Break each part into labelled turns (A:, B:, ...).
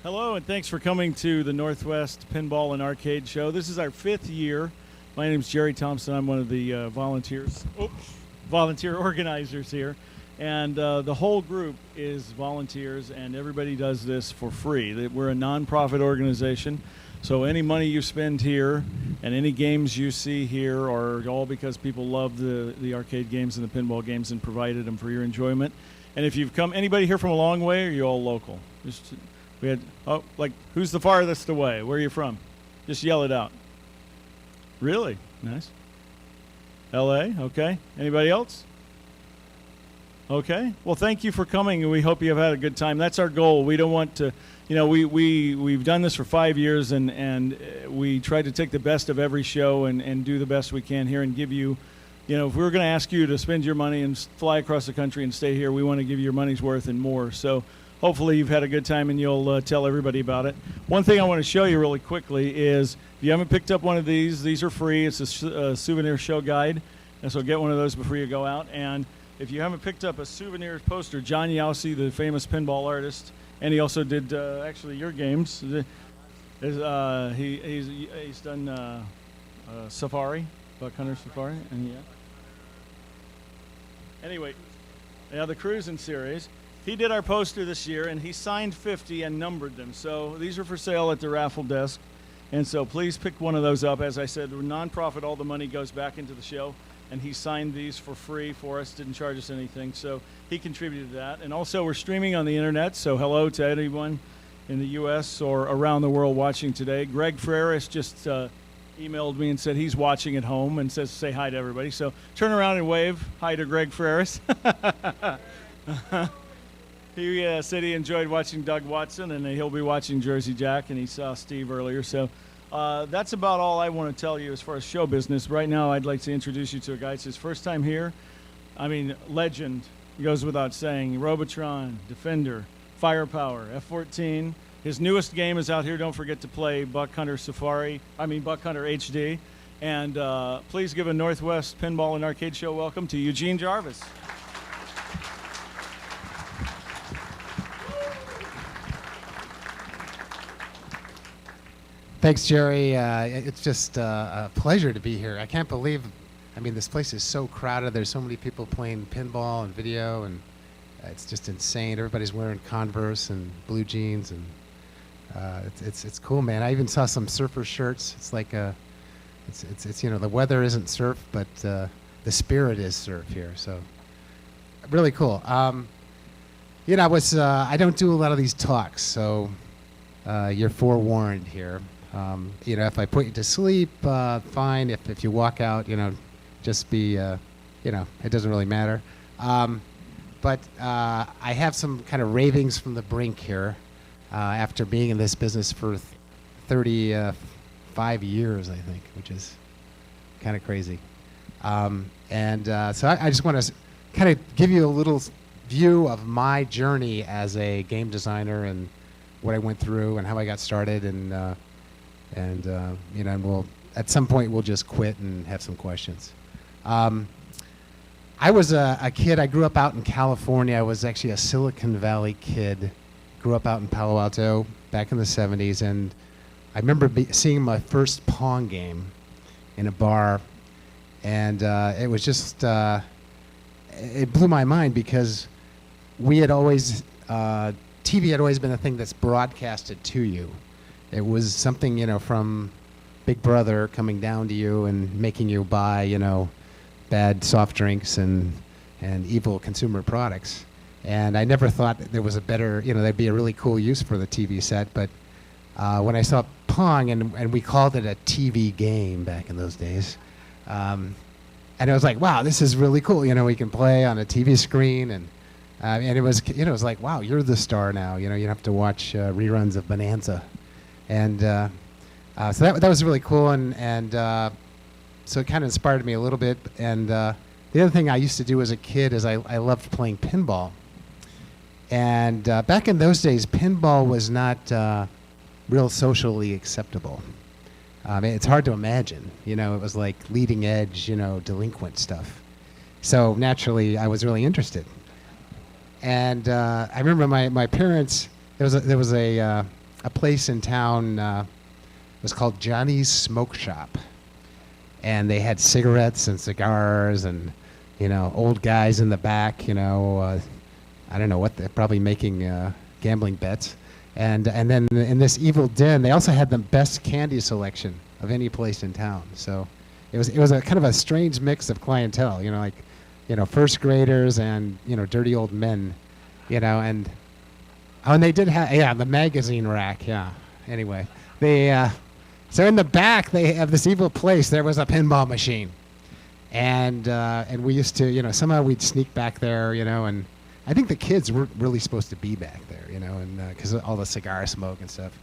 A: Hello, and thanks for coming to the Northwest Pinball and Arcade Show. This is our 5th year. My name is Jerry Thompson. I'm one of the volunteer organizers here. And the whole group is volunteers, and everybody does this for free. We're a nonprofit organization, so any money you spend here and any games you see here are all because people love the arcade games and the pinball games and provided them for your enjoyment. And if you've come, anybody here from a long way, or are you all local? We had, who's the farthest away? Where are you from? Just yell it out. Really? Nice. L.A., okay. Anybody else? Okay. Well, thank you for coming, and we hope you have had a good time. That's our goal. We don't want to, we've done this for 5 years, and we try to take the best of every show and do the best we can here and give you, if we were going to ask you to spend your money and fly across the country and stay here, we want to give you your money's worth and more. So hopefully you've had a good time and you'll tell everybody about it. One thing I want to show you really quickly is, if you haven't picked up one of these are free. It's a souvenir show guide, and so get one of those before you go out. And if you haven't picked up a souvenir poster, John Yowsey, the famous pinball artist, and he also did actually your games. He's done Safari, Buck Hunter Safari, and yeah. Anyway, the Cruis'n series. He did our poster this year, and he signed 50 and numbered them. So these are for sale at the raffle desk. And so please pick one of those up. As I said, we're nonprofit. All the money goes back into the show. And he signed these for free for us, didn't charge us anything. So he contributed to that. And also, we're streaming on the internet. So hello to anyone in the U.S. or around the world watching today. Greg Freris just emailed me and said he's watching at home and says say hi to everybody. So turn around and wave hi to Greg Freris. He said he enjoyed watching Doug Watson, and he'll be watching Jersey Jack, and he saw Steve earlier. So that's about all I want to tell you as far as show business. Right now, I'd like to introduce you to a guy. It's his first time here. I mean, legend, goes without saying. Robotron, Defender, Firepower, F-14. His newest game is out here. Don't forget to play Buck Hunter HD. And please give a Northwest Pinball and Arcade Show welcome to Eugene Jarvis.
B: Thanks, Jerry. It's just a pleasure to be here. I can't believe, this place is so crowded. There's so many people playing pinball and video, and it's just insane. Everybody's wearing Converse and blue jeans, and it's cool, man. I even saw some surfer shirts. It's like it's the weather isn't surf, but the spirit is surf here. So really cool. I don't do a lot of these talks, so you're forewarned here. If I put you to sleep, fine. If you walk out, just be, it doesn't really matter. But I have some kind of ravings from the brink here after being in this business for 35 years, I think, which is kind of crazy. So I just want to kind of give you a little view of my journey as a game designer and what I went through and how I got started, and we'll at some point we'll just quit and have some questions. I was a kid. I grew up out in California. I was actually a Silicon Valley kid. Grew up out in Palo Alto back in the 70s, and I remember seeing my first Pong game in a bar, and it was just it blew my mind because we had always TV had always been a thing that's broadcasted to you. It was something, from Big Brother coming down to you and making you buy, bad soft drinks and evil consumer products. And I never thought that there was a better, there'd be a really cool use for the TV set. But when I saw Pong, and we called it a TV game back in those days, and I was like, wow, this is really cool. We can play on a TV screen, and it was, it was like, wow, you're the star now. You don't have to watch reruns of Bonanza. And so that was really cool, and so it kind of inspired me a little bit. And the other thing I used to do as a kid is I loved playing pinball. And back in those days, pinball was not real socially acceptable. It's hard to imagine. It was like leading edge, delinquent stuff. So naturally, I was really interested. And I remember my parents. There was a a place in town. It was called Johnny's Smoke Shop, and they had cigarettes and cigars, and old guys in the back. I don't know what they're probably making gambling bets, and then in this evil den, they also had the best candy selection of any place in town. So it was a kind of a strange mix of clientele. First graders and dirty old men, and they did have the magazine rack. Yeah. Anyway, so in the back they have this evil place. There was a pinball machine, and we used to somehow we'd sneak back there, and I think the kids weren't really supposed to be back there, and because of all the cigar smoke and stuff,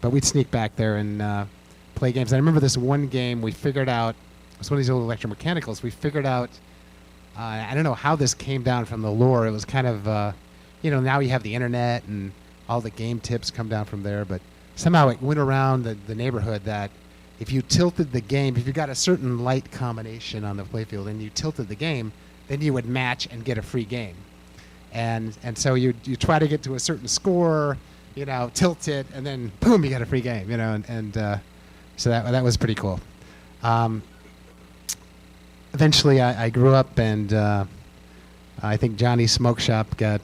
B: but we'd sneak back there and play games. And I remember this one game we figured out. It was one of these old electromechanicals. We figured out. I don't know how this came down from the lore. It was kind of, now you have the internet and all the game tips come down from there. But somehow it went around the neighborhood that if you tilted the game, if you got a certain light combination on the playfield and you tilted the game, then you would match and get a free game. And so you try to get to a certain score, tilt it, and then boom, you got a free game. So that was pretty cool. Eventually, I grew up, and I think Johnny's Smoke Shop got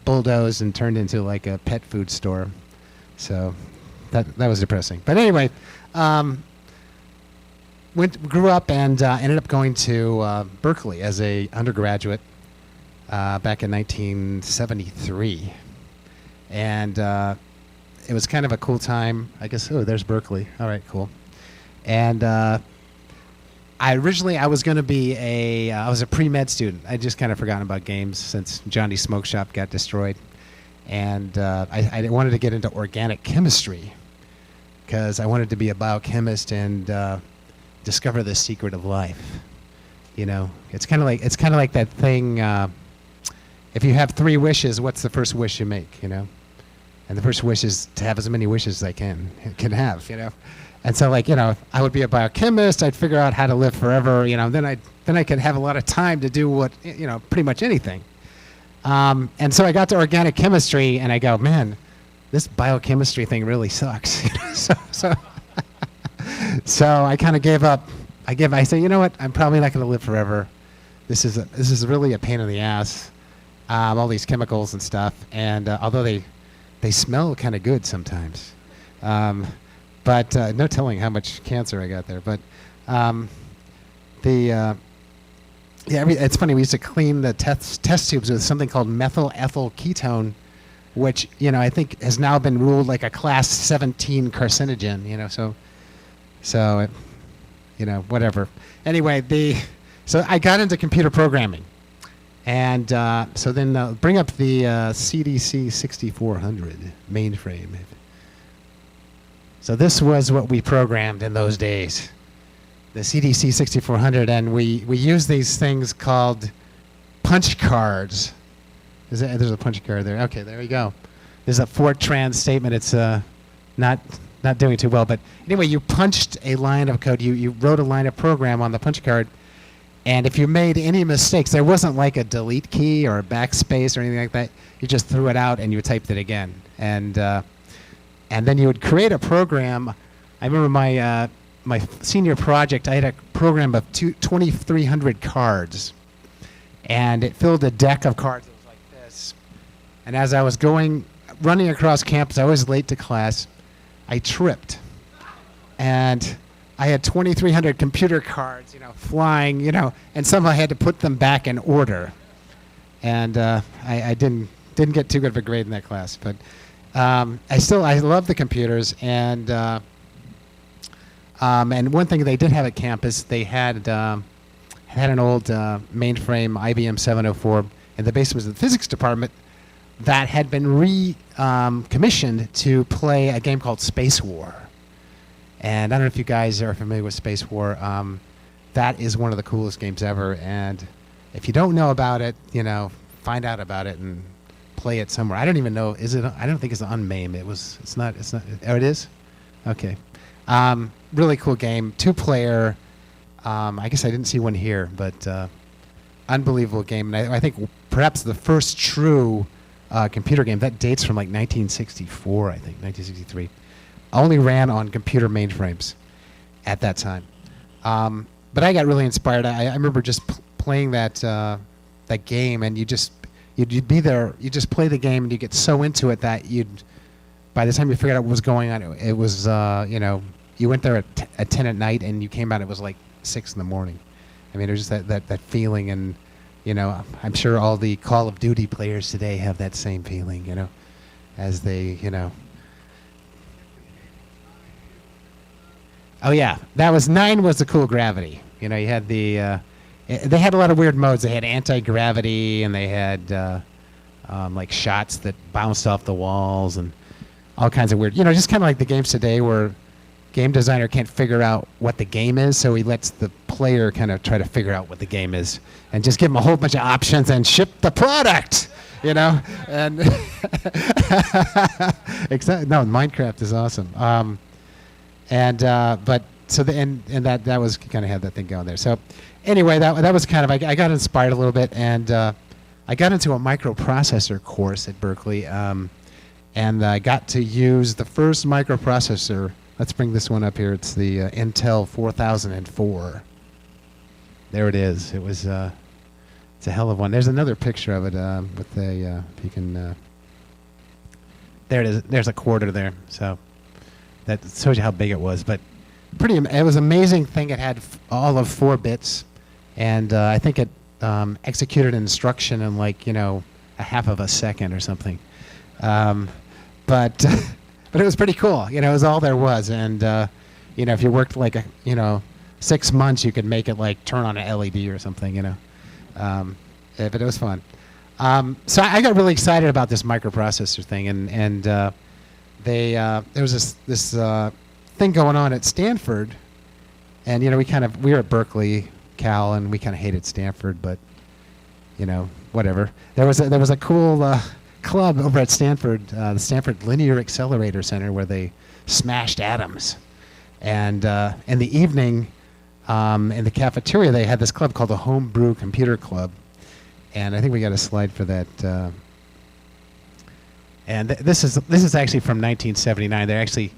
B: bulldozed and turned into like a pet food store. So that was depressing. But anyway, grew up and ended up going to Berkeley as a undergraduate back in 1973, and it was kind of a cool time. I guess. Oh, there's Berkeley. All right, cool. And I was going to be I was a pre-med student. I just kind of forgotten about games since Johnny's Smoke Shop got destroyed. And I wanted to get into organic chemistry because I wanted to be a biochemist and discover the secret of life. It's kind of like that thing, if you have 3 wishes, what's the first wish you make, And the first wish is to have as many wishes as I can have, And so, I would be a biochemist. I'd figure out how to live forever. Then I could have a lot of time to do what pretty much anything. And so I got to organic chemistry, and I go, man, this biochemistry thing really sucks. So I kind of gave up. I said, you know what? I'm probably not going to live forever. This is really a pain in the ass. All these chemicals and stuff, and although they smell kind of good sometimes. But no telling how much cancer I got there. But it's funny. We used to clean the test tubes with something called methyl ethyl ketone, which I think has now been ruled like a class 17 carcinogen. So whatever. Anyway, so I got into computer programming, and so then bring up the CDC 6400 mainframe. So this was what we programmed in those days, the CDC 6400, and we used these things called punch cards. There's a punch card there. Okay, there we go. There's a Fortran statement. It's not doing too well, but anyway, you punched a line of code. You wrote a line of program on the punch card, and if you made any mistakes, there wasn't like a delete key or a backspace or anything like that. You just threw it out and you typed it again, and then you would create a program. I remember my senior project, I had a program of 2,300 cards, and it filled a deck of cards that was like this. And as I was running across campus, I was late to class, I tripped. And I had 2,300 computer cards, flying, and somehow I had to put them back in order. And I didn't get too good of a grade in that class, but I love the computers, and one thing they did have at campus, they had an old mainframe IBM 704 in the basement of the physics department that had been commissioned to play a game called Space War. And I don't know if you guys are familiar with Space War. That is one of the coolest games ever, and if you don't know about it, find out about it and play it somewhere. I don't even know. I don't think it's on MAME. It's not. Oh, it is? Okay. Really cool game. 2-player. I guess I didn't see one here, but unbelievable game. And I think perhaps the first true computer game that dates from like 1964, I think, 1963. Only ran on computer mainframes at that time. But I got really inspired. I remember just playing that game, and you'd be there. You just play the game, and you get so into it that by the time you figured out what was going on, it was you went there at 10 at night, and you came out. It was like 6 in the morning. I mean, there's just that feeling, and I'm sure all the Call of Duty players today have that same feeling, as they. Oh yeah, that was 9 was the cool gravity. You had they had a lot of weird modes. They had anti-gravity, and they had like shots that bounced off the walls, and all kinds of weird. Just kind of like the games today, where game designer can't figure out what the game is, so he lets the player kind of try to figure out what the game is, and just give them a whole bunch of options and ship the product. And exactly. No, Minecraft is awesome. But so that was kind of had that thing going there. So anyway, that was kind of I got inspired a little bit, and I got into a microprocessor course at Berkeley, and I got to use the first microprocessor. Let's bring this one up here. It's the Intel 4004. There it is. It was it's a hell of one. There's another picture of it with a if you can. There it is. There's a quarter there. So. That shows you how big it was, but it was an amazing thing. It had all of 4 bits, and I think it executed an instruction in like a half of a second or something. But it was pretty cool. It was all there was, and if you worked like 6 months, you could make it like turn on an LED or something. But it was fun. So I got really excited about this microprocessor thing, and there was this thing going on at Stanford, and we were at Berkeley, Cal, and we kind of hated Stanford, but whatever. There was a cool club over at Stanford, the Stanford Linear Accelerator Center, where they smashed atoms, and in the evening, in the cafeteria, they had this club called the Homebrew Computer Club, and I think we got a slide for that. And this is actually from 1979. They're actually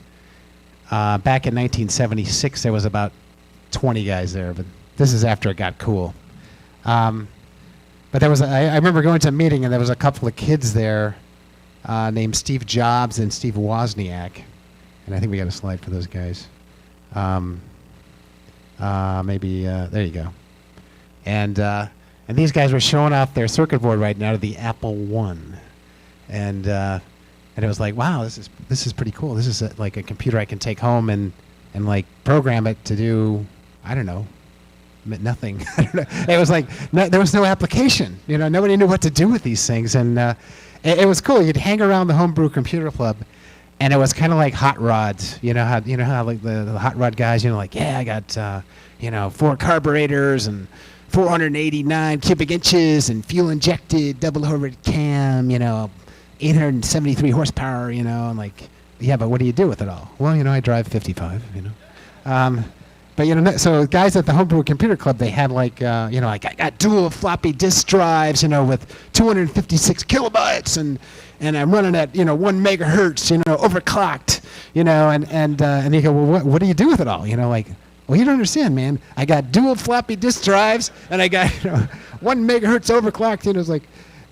B: back in 1976. There was about 20 guys there, but this is after it got cool. But there was I remember going to a meeting, and there was a couple of kids there named Steve Jobs and Steve Wozniak, and I think we got a slide for those guys. Maybe there you go. And these guys were showing off their circuit board right now to the Apple I. And it was like, wow, this is pretty cool. This is like a computer I can take home and like program it to do, I don't know, nothing. I don't know. It was like there was no application. Nobody knew what to do with these things, and it was cool. You'd hang around the Homebrew Computer Club, and it was kind of like hot rods. How like the hot rod guys. Like, yeah, I got 4 carburetors and 489 cubic inches and fuel injected double overhead cam. 873 horsepower, and like, yeah, but what do you do with it all? Well, I drive 55, But, so guys at the Homebrew Computer Club, they had like, like I got dual floppy disk drives, with 256 kilobytes, and I'm running at, 1 megahertz, overclocked, and you go, well, what do you do with it all? Like, well, you don't understand, man. I got dual floppy disk drives, and I got 1 megahertz overclocked.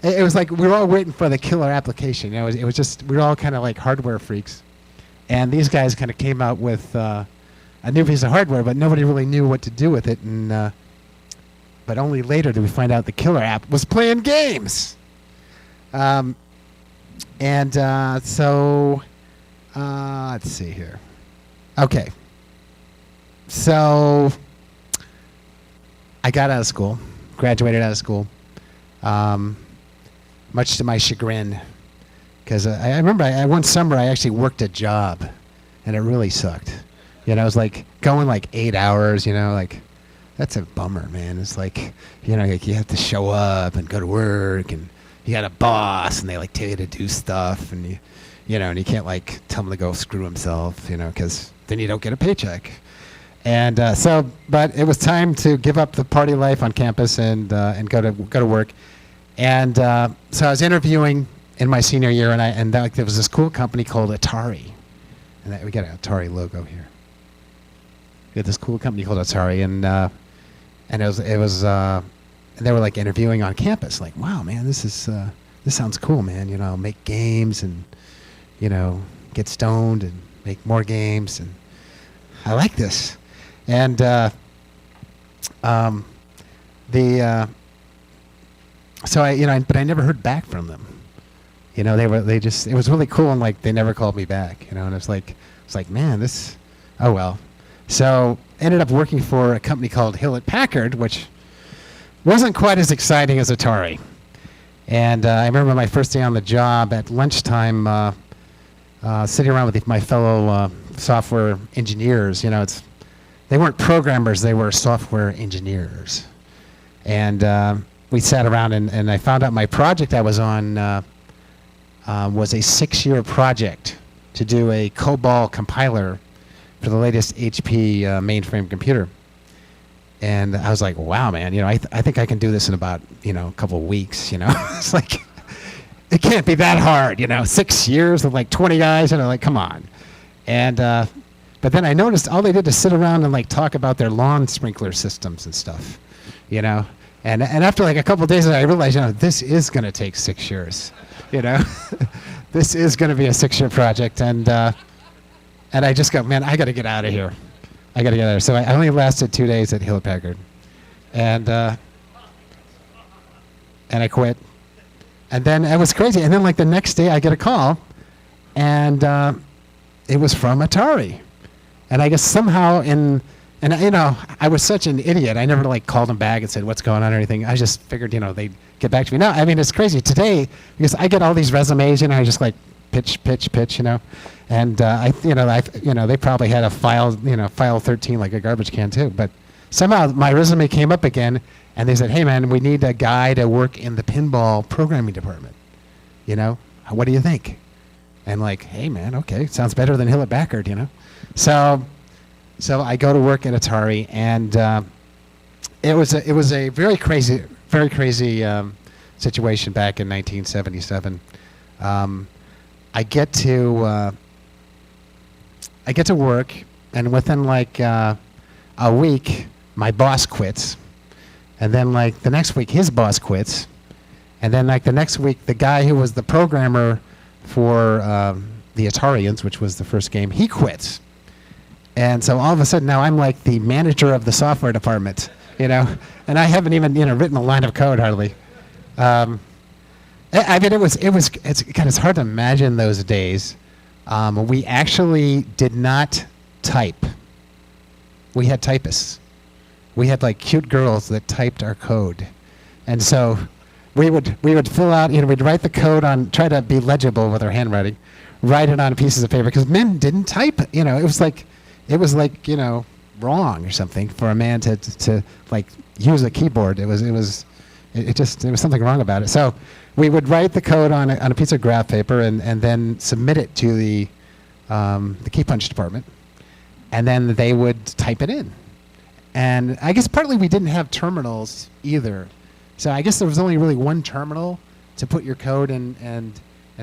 B: It was like we were all waiting for the killer application. It was just we were all kind of like hardware freaks, and these guys kind of came out with a new piece of hardware, but nobody really knew what to do with it. And but only later did we find out the killer app was playing games. So let's see here. Okay. So I got out of school, graduated out of school, much to my chagrin, because I remember one summer I actually worked a job, and it really sucked. It was like going like 8 hours, like that's a bummer, man. It's like, like you have to show up and go to work, and you got a boss, and they like tell you to do stuff, and and you can't like tell them to go screw himself, because then you don't get a paycheck. And but it was time to give up the party life on campus and go to work. And so I was interviewing in my senior year, and there was this cool company called Atari, and we got an Atari logo here. We had this cool company called Atari, and it was and they were like interviewing on campus, like, wow, man, this sounds cool, man. You know, make games and, you know, get stoned and make more games, and I like this. And so but I never heard back from them. You know, it was really cool, and like they never called me back. You know, and it's like man, oh well. So ended up working for a company called Hewlett-Packard, which wasn't quite as exciting as Atari. And I remember my first day on the job at lunchtime, sitting around with my fellow software engineers. You know, they weren't programmers; they were software engineers. And we sat around, and I found out my project I was on was a 6-year project to do a COBOL compiler for the latest HP mainframe computer. And I was like, wow, man, you know, I think I can do this in about, you know, a couple of weeks, you know. It's like, it can't be that hard, you know, 6 years with like 20 guys, and I'm like, come on. And but then I noticed all they did is sit around and like talk about their lawn sprinkler systems and stuff, you know. And after like a couple of days, I realized, you know, this is going to take 6 years, you know. This is going to be a 6-year project, and I just go, man, I got to get out of here. I got to get out of here. So I only lasted 2 days at Hewlett-Packard, and I quit. And then it was crazy. And then like the next day, I get a call, and it was from Atari. And I guess somehow and you know, I was such an idiot. I never like called them back and said what's going on or anything. I just figured, you know, they'd get back to me. No, I mean, it's crazy today because I get all these resumes, you know, I just like pitch, you know, and they probably had a file 13 like a garbage can too. But somehow my resume came up again, and they said, hey man, we need a guy to work in the pinball programming department. You know, what do you think? And like, hey man, okay, sounds better than Hewlett-Packard, you know. So I go to work at Atari, and it was a very crazy situation back in 1977. I get to work, and within like a week, my boss quits, and then like the next week, his boss quits, and then like the next week, the guy who was the programmer for the Atarians, which was the first game, he quits. And so all of a sudden now I'm like the manager of the software department, you know, and I haven't even, you know, written a line of code hardly. I mean, it's hard to imagine those days. We actually did not type. We had typists. We had like cute girls that typed our code. And so we would fill out, you know, we'd write the code try to be legible with our handwriting, write it on pieces of paper, because men didn't type, you know, it was like, you know, wrong or something for a man to like use a keyboard. It was something wrong about it. So we would write the code on a piece of graph paper and then submit it to the key punch department, and then they would type it in. And I guess partly we didn't have terminals either, so I guess there was only really one terminal to put your code in, and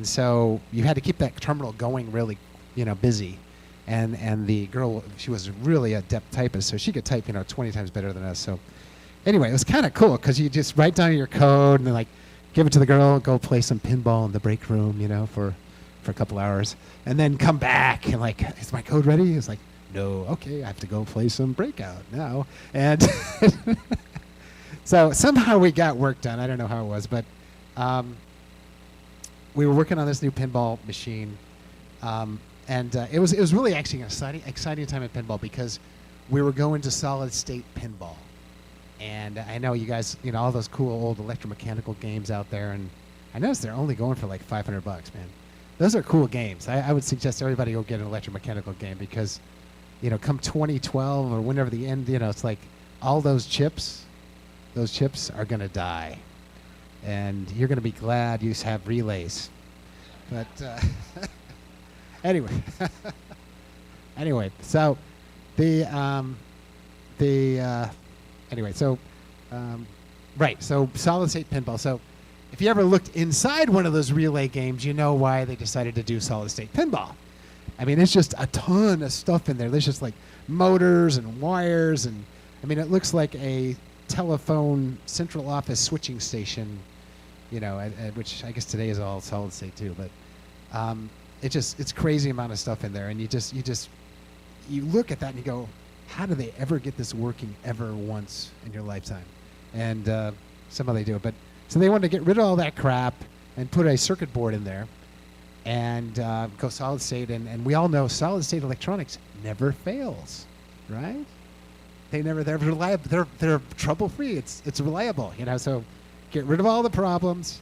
B: so you had to keep that terminal going really, you know, busy. And the girl, she was really adept typist, so she could type, you know, 20 times better than us. So anyway, it was kind of cool because you just write down your code and then like give it to the girl, go play some pinball in the break room, you know, for a couple hours, and then come back and like, is my code ready? It's like, no, okay, I have to go play some breakout now. And so somehow we got work done. I don't know how it was, but we were working on this new pinball machine. And it was really actually an exciting time at pinball because we were going to solid state pinball. And I know you guys, you know, all those cool old electromechanical games out there, and I noticed they're only going for like $500, man. Those are cool games. I would suggest everybody go get an electromechanical game because, you know, come 2012 or whenever the end, you know, it's like all those chips are going to die. And you're going to be glad you have relays. But anyway, so so solid state pinball. So if you ever looked inside one of those relay games, you know why they decided to do solid-state pinball. I mean, it's just a ton of stuff in there. There's just like motors and wires, and I mean, it looks like a telephone central office switching station, you know, which I guess today is all solid-state too. But it's crazy amount of stuff in there, and you look at that and you go, how do they ever get this working ever once in your lifetime? And somehow they do it. But so they wanted to get rid of all that crap and put a circuit board in there and go solid state. And we all know solid state electronics never fails, right? They're reliable. They're trouble free. It's reliable, you know. So get rid of all the problems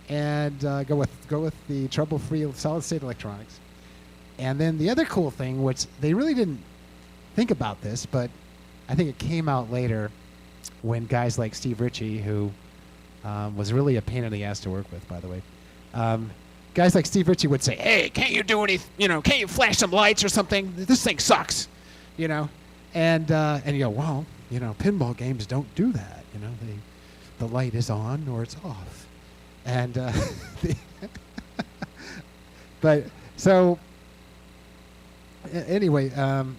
B: and go with the trouble free solid state electronics. And then the other cool thing, which they really didn't think about this, but I think it came out later when guys like Steve Ritchie, who was really a pain in the ass to work with, by the way. Guys like Steve Ritchie would say, "Hey, can't you do any? You know, can't you flash some lights or something? This thing sucks," you know. And you go, "Well, you know, pinball games don't do that. You know, the light is on or it's off." And but so anyway,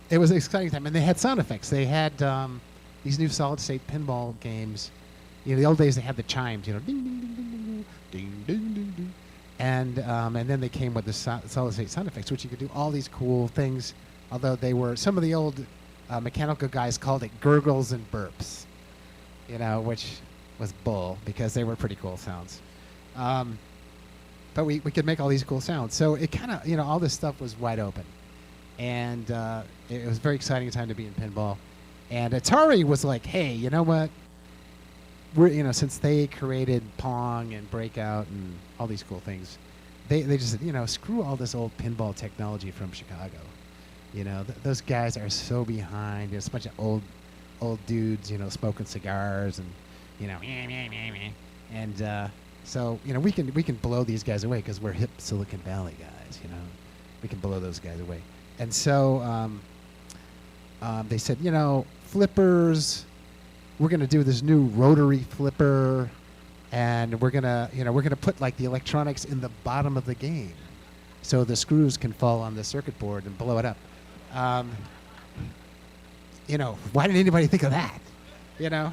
B: it was an exciting time, and they had sound effects. They had these new solid-state pinball games. You know, the old days they had the chimes, you know, ding ding ding ding ding ding ding ding, and then they came with the solid-state sound effects, which you could do all these cool things. Although they were some of the old mechanical guys called it gurgles and burps, you know, which was bull because they were pretty cool sounds. But we could make all these cool sounds, so it kind of, you know, all this stuff was wide open. And it was a very exciting time to be in pinball. And Atari was like, hey, you know what? We're, you know, since they created Pong and Breakout and all these cool things, they just said, you know, screw all this old pinball technology from Chicago. You know, those guys are so behind. There's a bunch of old dudes, you know, smoking cigars and, you know, and so, you know, we can blow these guys away because we're hip Silicon Valley guys, you know. We can blow those guys away. And so they said, you know, flippers, we're going to do this new rotary flipper, and we're going to put like the electronics in the bottom of the game so the screws can fall on the circuit board and blow it up. You know, why didn't anybody think of that? You know?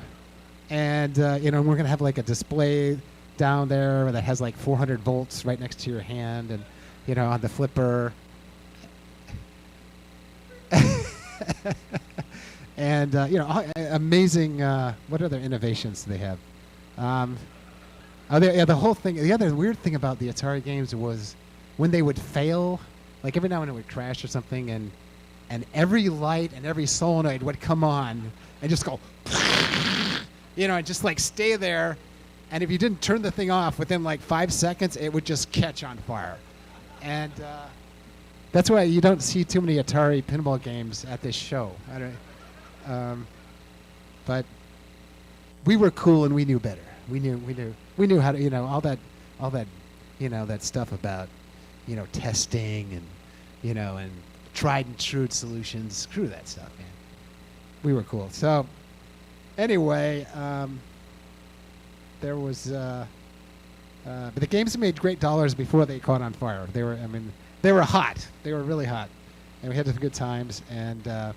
B: And, you know, we're going to have like a display down there that has like 400 volts right next to your hand, and, you know, on the flipper. And you know, amazing. What other innovations do they have? The whole thing. The other weird thing about the Atari games was when they would fail, like every now and then it would crash or something, and every light and every solenoid would come on and just go, you know, and just like stay there. And if you didn't turn the thing off within like 5 seconds, it would just catch on fire. And that's why you don't see too many Atari pinball games at this show. But we were cool and we knew better. We knew how to, you know, all that, you know, that stuff about, you know, testing and, you know, and tried and true solutions. Screw that stuff, man. We were cool. So anyway, there was, but the games made great dollars before they caught on fire. They were hot. They were really hot, and we had some good times. And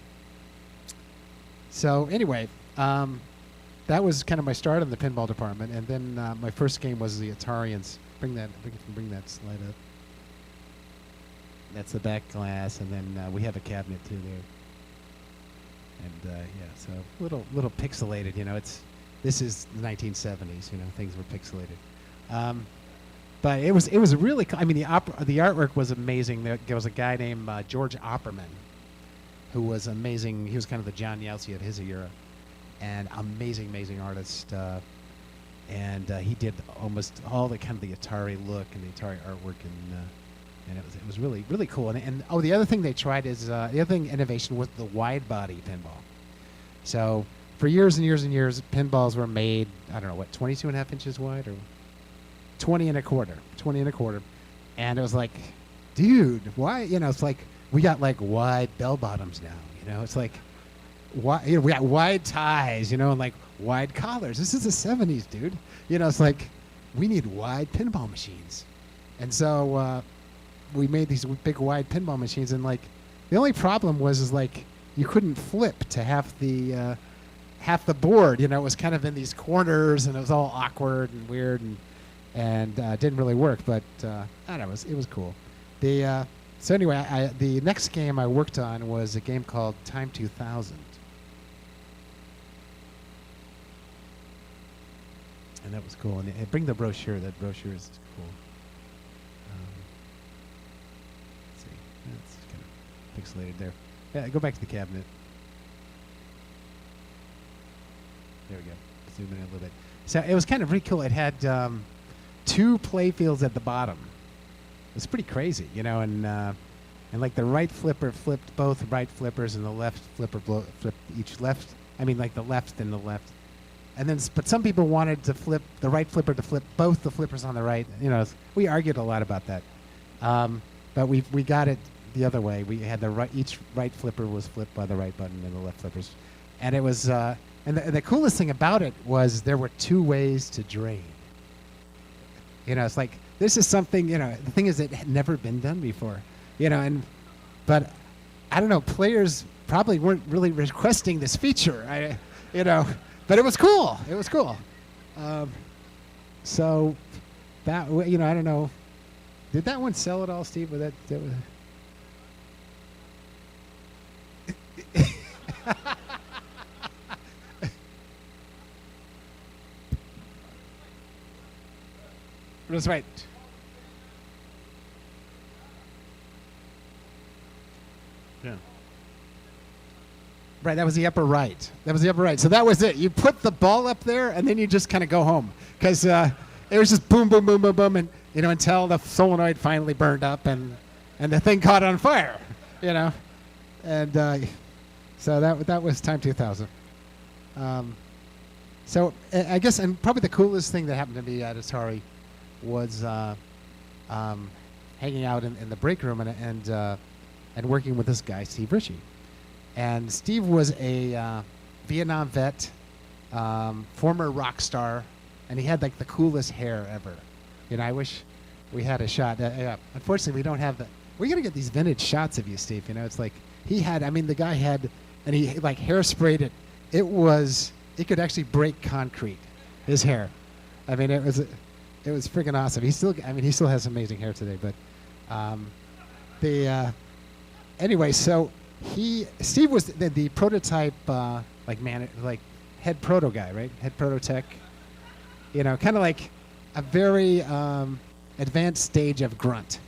B: so anyway, that was kind of my start in the pinball department. And then my first game was the Atarians. Bring that slide up. That's the back glass, and then we have a cabinet too there. And yeah, so little pixelated. You know, this is the 1970s. You know, things were pixelated. But it was really. I mean, the artwork was amazing. There was a guy named George Opperman, who was amazing. He was kind of the John Yelsey of his era, and amazing artist. And he did almost all the kind of the Atari look and the Atari artwork, and it was really cool. And the other thing they tried is innovation was the wide body pinball. So for years and years and years, pinballs were made. I don't know what, 22.5 inches wide or 20 and a quarter, and it was like, dude, why? You know, it's like we got like wide bell bottoms now. You know, it's like, why? You know, we got wide ties. You know, and like wide collars. This is the 70s, dude. You know, it's like, we need wide pinball machines. And so we made these big wide pinball machines, and like the only problem was like you couldn't flip to half the board. You know, it was kind of in these corners, and it was all awkward and weird, and didn't really work. But I don't know, it was cool. So anyway, the next game I worked on was a game called Time 2000. And that was cool. And bring the brochure. That brochure is cool. Let's see. That's kind of pixelated there. Yeah, go back to the cabinet. There we go. Zoom in a little bit. So it was kind of pretty cool. It had 2 play fields at the bottom. It's pretty crazy, you know, and like the right flipper flipped both right flippers, and the left flipper flipped each left. I mean, like the left and the left. And then, but some people wanted to flip the right flipper to flip both the flippers on the right. You know, we argued a lot about that, but we got it the other way. We had each right flipper was flipped by the right button, and the left flippers, and it was. And the coolest thing about it was there were 2 ways to drain. You know, it's like, this is something, you know, the thing is it had never been done before, you know, but I don't know, players probably weren't really requesting this feature, you know, but it was cool. It was cool. So that, you know, I don't know. Did that one sell at all, Steve? Was that was That's right. Yeah. Right, that was the upper right. That was the upper right. So that was it. You put the ball up there, and then you just kind of go home. Because it was just boom, boom, boom, boom, boom, and, you know, until the solenoid finally burned up and the thing caught on fire, you know. And so that was Time 2000. So I guess, and probably the coolest thing that happened to me at Atari was hanging out in the break room and working with this guy, Steve Ritchie. And Steve was a Vietnam vet, former rock star, and he had like the coolest hair ever. You know, I wish we had a shot. Unfortunately, we don't have the. We're gonna get these vintage shots of you, Steve. You know, it's like he had. I mean, the guy had, and he like hairsprayed it. It could actually break concrete. His hair. I mean, it was freaking awesome. He still has amazing hair today. But anyway, so Steve was the prototype like head proto guy, right? Head proto tech. You know, kind of like a very advanced stage of grunt.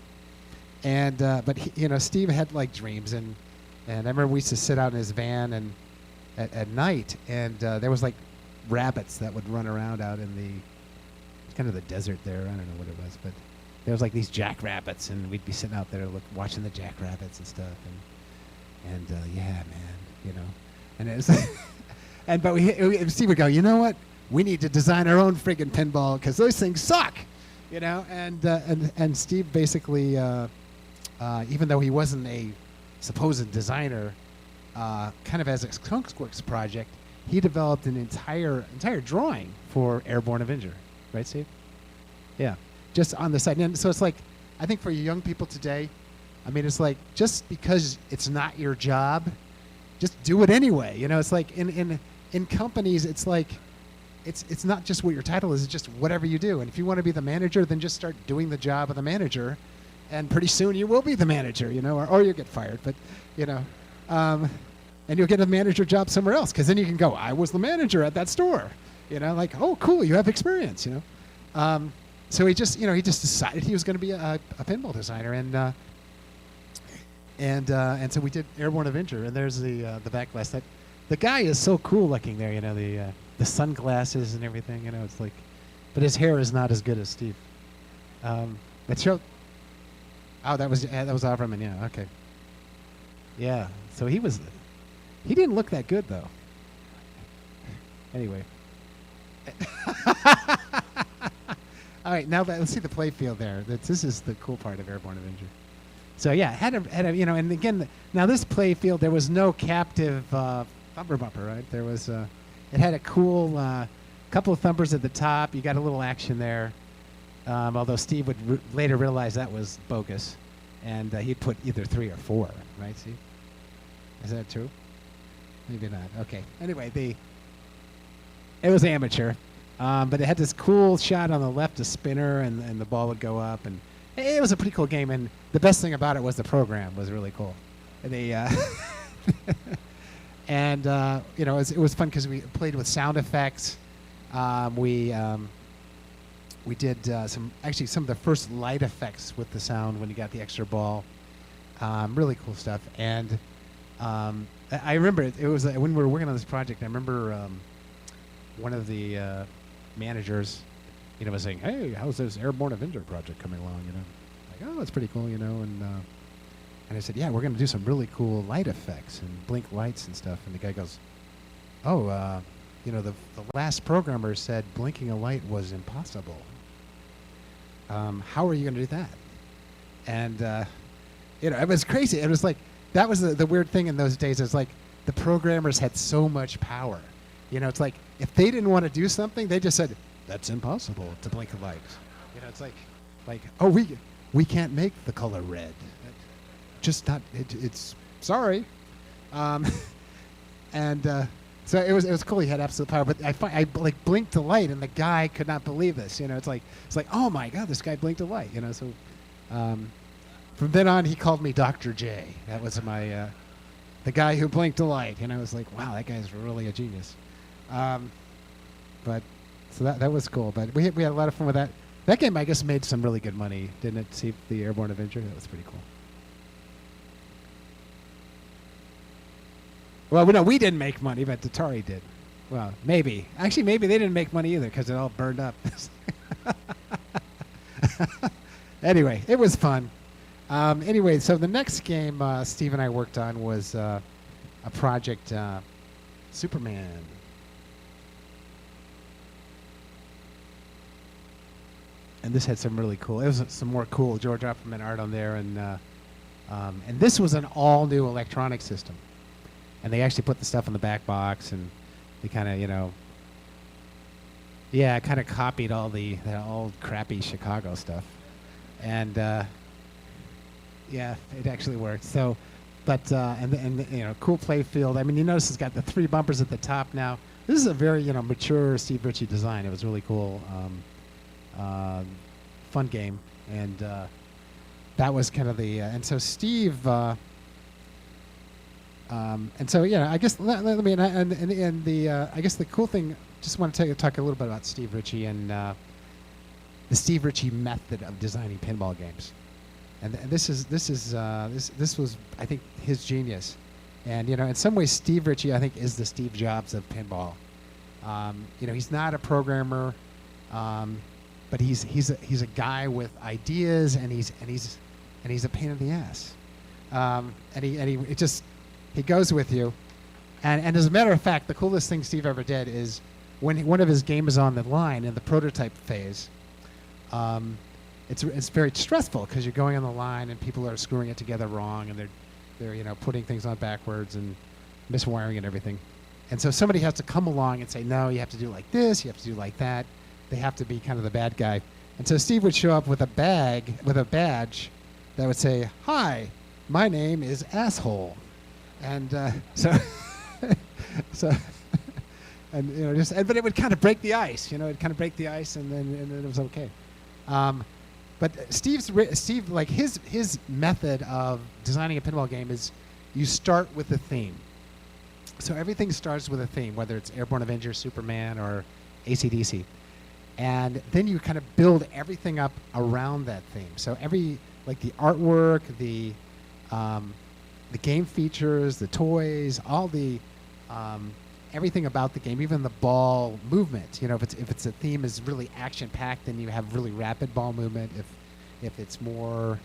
B: And but he, you know, Steve had like dreams, and I remember we used to sit out in his van and at night, and there was like rabbits that would run around out in the kind of the desert there. I don't know what it was, but there was like these jackrabbits, and we'd be sitting out there watching the jackrabbits and stuff, and yeah, man, you know, and it was but Steve would go, you know what? We need to design our own friggin' pinball because those things suck, you know, and Steve basically, even though he wasn't a supposed designer, kind of as a Skunkworks project, he developed an entire drawing for Airborne Avenger. Right, Steve? Yeah, just on the side. And so it's like, I think for young people today, I mean, it's like, just because it's not your job, just do it anyway. You know, it's like in companies, it's like, it's not just what your title is, it's just whatever you do. And if you want to be the manager, then just start doing the job of the manager, and pretty soon you will be the manager, you know, or you'll get fired. But, you know, and you'll get a manager job somewhere else, because then you can go, I was the manager at that store. You know, like, oh, cool, you have experience, you know. So he just decided he was going to be a pinball designer, and so we did Airborne Avenger, and there's the back glass. The guy is so cool looking there, you know, the sunglasses and everything, you know. It's like, but his hair is not as good as Steve. It showed. Oh, that was Avraman, yeah, okay. Yeah, so he didn't look that good though. Anyway. All right, now let's see the play field there. This is the cool part of Airborne Avenger. So yeah, had a you know, and again, now this play field, there was no captive thumper bumper, right? There was it had a cool couple of thumpers at the top. You got a little action there, Although Steve would later realize that was bogus, and he'd put either 3 or 4, right, Steve? Is that true? Maybe not. Okay. Anyway, it was amateur, but it had this cool shot on the left, a spinner, and the ball would go up, and it was a pretty cool game. And the best thing about it was the program was really cool. They and it was fun because we played with sound effects. We did some of the first light effects with the sound when you got the extra ball. Really cool stuff. And I remember it was when we were working on this project. I remember one of the managers, was saying, "Hey, how's this Airborne Avenger project coming along?" Like, "Oh, it's pretty cool," And I said, "Yeah, we're going to do some really cool light effects and blink lights and stuff." And the guy goes, "Oh, the last programmer said blinking a light was impossible. How are you going to do that?" And it was crazy. It was like that was the weird thing in those days. It's like the programmers had so much power. It's like if they didn't want to do something, they just said that's impossible to blink a light. It's like oh we can't make the color red. Just not. It's sorry. And so it was cool. He had absolute power. But I blinked a light, and the guy could not believe this. It's like oh my God, this guy blinked a light. So from then on, he called me Dr. J. That was my the guy who blinked a light. And I was like, wow, that guy's really a genius. But so that was cool. But we had a lot of fun with that. That game, I guess, made some really good money, didn't it? See the Airborne Avenger. That was pretty cool. Well, no, we didn't make money, but Atari did. Well, maybe. Actually, maybe they didn't make money either because it all burned up. Anyway, it was fun. Anyway, so the next game Steve and I worked on was a project, Superman. And this had some really cool. It was some more cool George Opperman art on there, and this was an all-new electronic system. And they actually put the stuff in the back box, and they kind of, kind of copied all that old crappy Chicago stuff. And it actually worked. So, but cool play field. I mean, you notice it's got the 3 bumpers at the top now. This is a very mature Steve Ritchie design. It was really cool, fun game, and that was kind of the. And so Steve. I guess let me I guess the cool thing. Just want to talk a little bit about Steve Ritchie and the Steve Ritchie method of designing pinball games, and this was I think his genius, and in some ways Steve Ritchie I think is the Steve Jobs of pinball. He's not a programmer, but he's a guy with ideas, and he's a pain in the ass, he goes with you, and as a matter of fact, the coolest thing Steve ever did is when one of his games is on the line in the prototype phase. It's very stressful because you're going on the line and people are screwing it together wrong, and they're putting things on backwards and miswiring and everything, and so somebody has to come along and say, no, you have to do like this, you have to do like that. They have to be kind of the bad guy, and so Steve would show up with a badge that would say, "Hi, my name is Asshole." And but it would kind of break the ice, it'd kind of break the ice, and then it was okay. But Steve, like his method of designing a pinball game is you start with a theme. So everything starts with a theme, whether it's Airborne Avenger, Superman, or AC/DC, and then you kind of build everything up around that theme. So the artwork, the game features, the toys, all the everything about the game, even the ball movement. If it's a theme is really action-packed, then you have really rapid ball movement. If it's more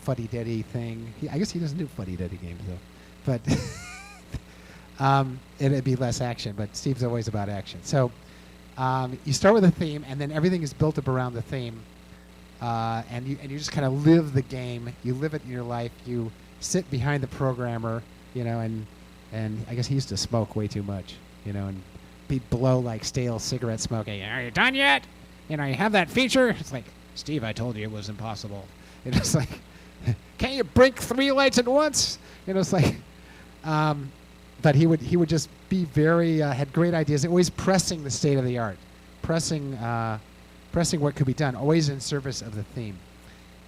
B: fuddy-duddy thing, I guess he doesn't do fuddy-duddy games though, but it'd be less action. But Steve's always about action. So you start with a theme, and then everything is built up around the theme, and you just kind of live the game. You live it in your life. You sit behind the programmer, and I guess he used to smoke way too much, and be blow like stale cigarette smoke. Are you done yet? You have that feature? It's like, Steve, I told you it was impossible. And it's like, can't you break 3 lights at once? You know, it's like, but he would just be very, had great ideas, always pressing the state of the art, pressing what could be done, always in service of the theme.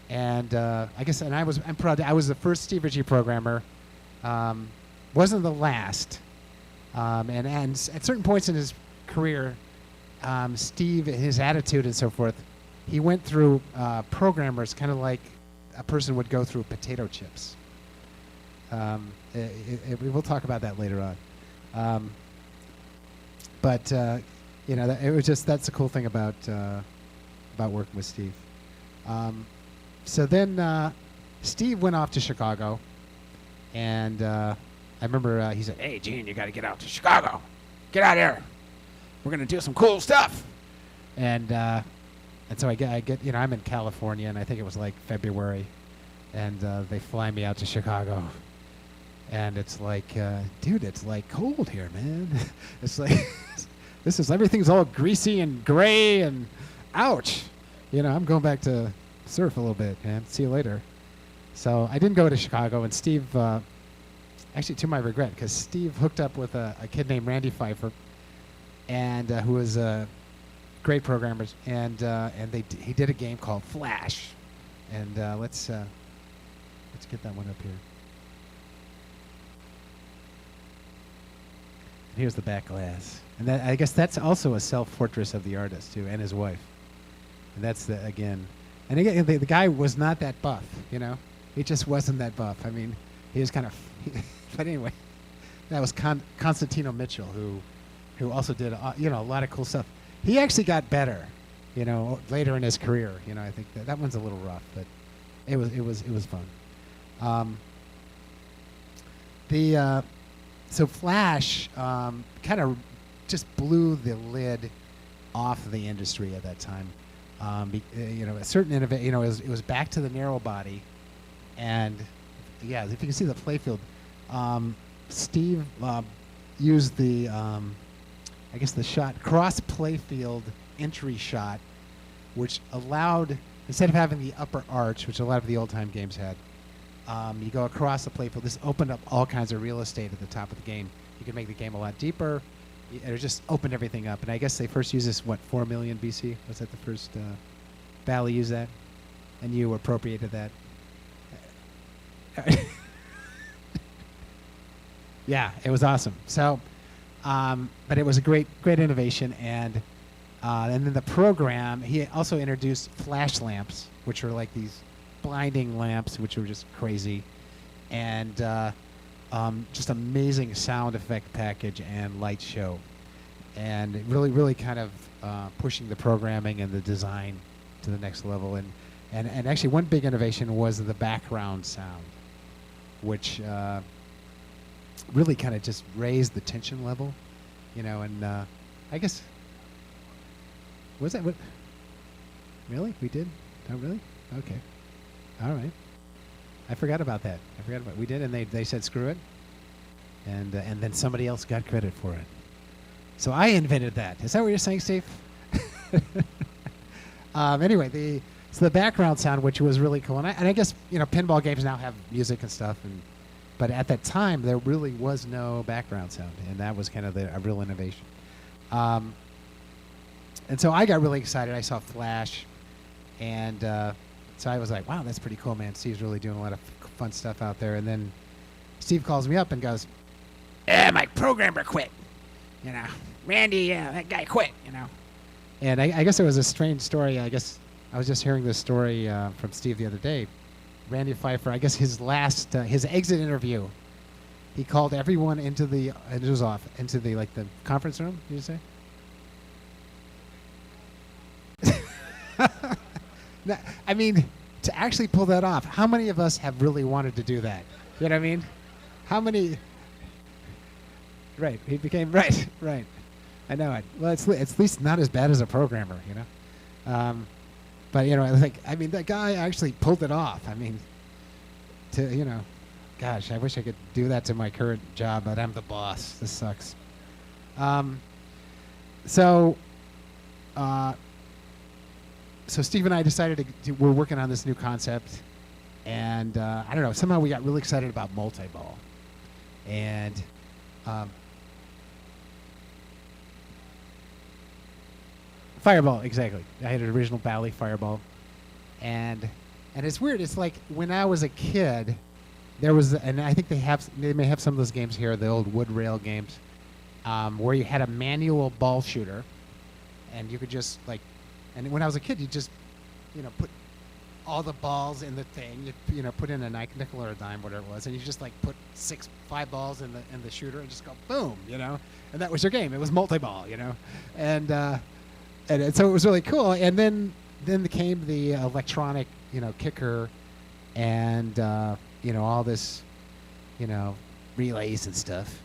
B: And I guess, and I'm proud, I was the first Steve Ritchie programmer, wasn't the last. And at certain points in his career, Steve, his attitude and so forth, he went through programmers kind of like a person would go through potato chips. We'll talk about that later on. But you know, it was just, that's the cool thing about working with Steve. So then Steve went off to Chicago, and I remember he said, "Hey, Gene, you got to get out to Chicago. Get out here. We're gonna do some cool stuff." And so I get, you know, I'm in California, and I think it was like February, and they fly me out to Chicago, and it's like, dude, it's like cold here, man. It's like everything's all greasy and gray, and ouch. You know, I'm going back to surf a little bit, man. See you later. So I didn't go to Chicago, and Steve, actually to my regret, because Steve hooked up with a kid named Randy Pfeiffer, and who was a great programmer, and he did a game called Flash, and let's get that one up here. And here's the back glass, and that, I guess that's also a self-portrait of the artist too, and his wife, and that's again, the guy was not that buff, you know, he just wasn't that buff. I mean, he was kind of, but anyway, that was Constantino Mitchell, who also did you know, a lot of cool stuff. He actually got better, you know, later in his career. You know, I think that one's a little rough, but it was fun. So Flash kind of just blew the lid off of the industry at that time. You know, a certain innovation. You know, it was back to the narrow body, and yeah, if you can see the playfield, Steve used the I guess the cross playfield entry shot, which allowed, instead of having the upper arch, which a lot of the old time games had, you go across the playfield. This opened up all kinds of real estate at the top of the game. You could make the game a lot deeper. It just opened everything up. And I guess they first used this, 4 million BC? Was that the first Bally used that? And you appropriated that? Yeah, it was awesome. So, but it was a great innovation, and then the program, he also introduced flash lamps, which are like these blinding lamps, which were just crazy, and just amazing sound effect package and light show, and really kind of pushing the programming and the design to the next level. And actually one big innovation was the background sound, which really kind of just raised the tension level, you know. And I guess, was that what? Really, we did? Oh, really? Okay, all right. I forgot about that. We did, and they said screw it, and then somebody else got credit for it. So I invented that. Is that what you're saying, Steve? Anyway, so the background sound, which was really cool, and I guess, you know, pinball games now have music and stuff, but at that time there really was no background sound, and that was kind of a real innovation. And so I got really excited. I saw Flash, and so I was like, wow, that's pretty cool, man. Steve's really doing a lot of fun stuff out there. And then Steve calls me up and goes, my programmer quit. You know, Randy, that guy quit, you know. And I guess it was a strange story. I guess I was just hearing this story from Steve the other day. Randy Pfeiffer, I guess his last, his exit interview, he called everyone into the conference room, did you say? I mean, to actually pull that off, how many of us have really wanted to do that? You know what I mean? How many? Right, he became, right. I know it. Well, it's at least not as bad as a programmer, you know? But, you know, I mean, that guy actually pulled it off. I mean, you know, gosh, I wish I could do that to my current job, but I'm the boss. This sucks. So so Steve and I decided we're working on this new concept, and I don't know, somehow we got really excited about multi-ball. And Fireball, exactly. I had an original Bally Fireball. And it's weird. It's like when I was a kid, there was, and I think they may have some of those games here, the old wood rail games, where you had a manual ball shooter, and you could just like, and when I was a kid, you just, put all the balls in the thing. You put in a nickel or a dime, whatever it was, and you just like put 5 balls in the shooter and just go boom, and that was your game. It was multi-ball, and so it was really cool. And then came the electronic, kicker, and all this, relays and stuff.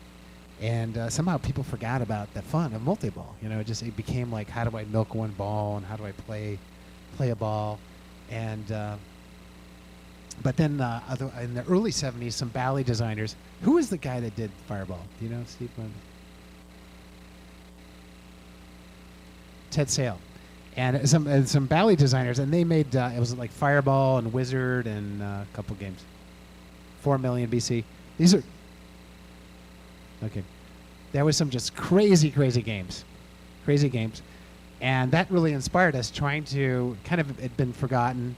B: And somehow people forgot about the fun of multi-ball. It became like, how do I milk one ball and how do I play a ball? And but then in the early 70s, some Bally designers. Who was the guy that did Fireball? Do you know, Steve? Ted Sale. And some Bally designers, and they made it was like Fireball and Wizard and a couple games. 4 million BC. These are okay. There was some just crazy games, and that really inspired us. Trying to kind of, had been forgotten,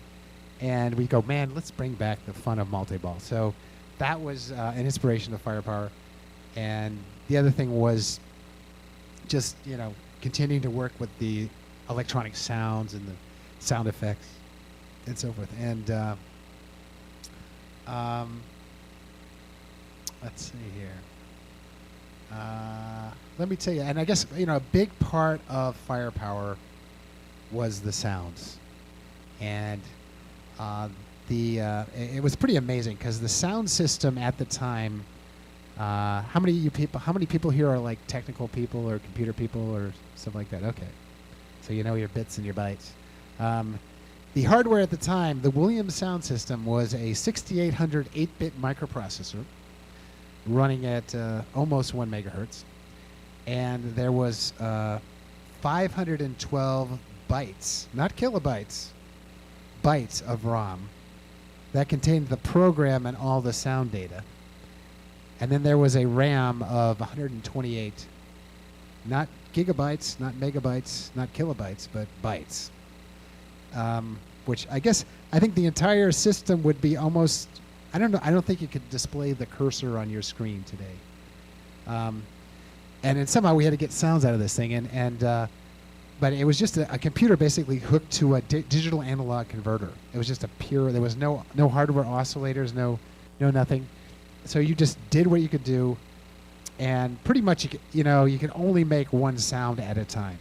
B: and we go, man, let's bring back the fun of multi-ball. So that was an inspiration of Firepower, and the other thing was just continuing to work with the electronic sounds and the sound effects and so forth. And let's see here. Let me tell you, and I guess a big part of Firepower was the sounds, and it was pretty amazing because the sound system at the time. How many people here are like technical people or computer people or stuff like that? Okay, so you know your bits and your bytes. The hardware at the time, the Williams sound system, was a 6800 8-bit microprocessor running at almost 1 megahertz, and there was 512 bytes, not kilobytes, bytes of ROM that contained the program and all the sound data. And then there was a RAM of 128, not gigabytes, not megabytes, not kilobytes, but bytes. Which I think the entire system would be almost, I don't know, I don't think you could display the cursor on your screen today. And then somehow we had to get sounds out of this thing, but it was just a computer basically hooked to a digital analog converter. It was just a pure, there was no hardware oscillators, no nothing. So you just did what you could do, and pretty much you could only make one sound at a time.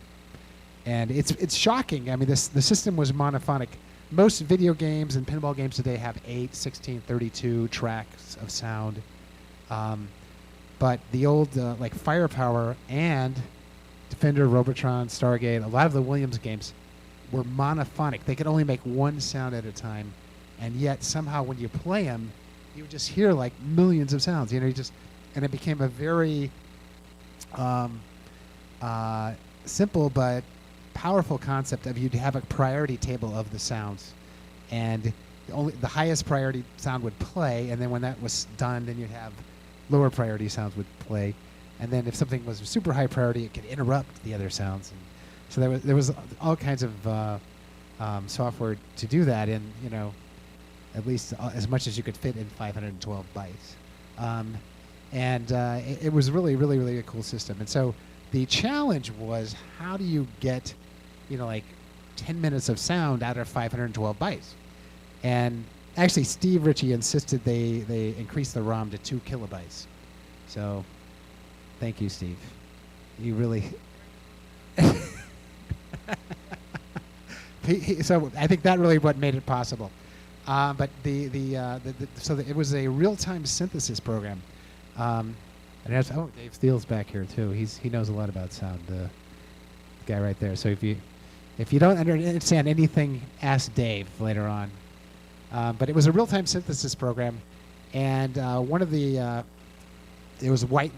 B: And it's shocking. I mean, the system was monophonic. Most video games and pinball games today have 8, 16, 32 tracks of sound. But the old like Firepower and Defender, Robotron, Stargate, a lot of the Williams games were monophonic. They could only make one sound at a time, and yet somehow when you play them, you would just hear like millions of sounds. And it became a very simple but powerful concept of you'd have a priority table of the sounds, and only the highest priority sound would play, and then when that was done, then you'd have lower priority sounds would play, and then if something was super high priority, it could interrupt the other sounds. And so there was all kinds of software to do that in at least as much as you could fit in 512 bytes, and it was really a cool system. And so the challenge was, how do you get like 10 minutes of sound out of 512 bytes? And actually Steve Ritchie insisted they increase the ROM to 2 kilobytes. So thank you, Steve. You really so I think that really what made it possible. But so it was a real-time synthesis program. And Dave Steele's back here too. He knows a lot about sound. The guy right there. So if you don't understand anything, ask Dave later on. But it was a real-time synthesis program, and one of the there was white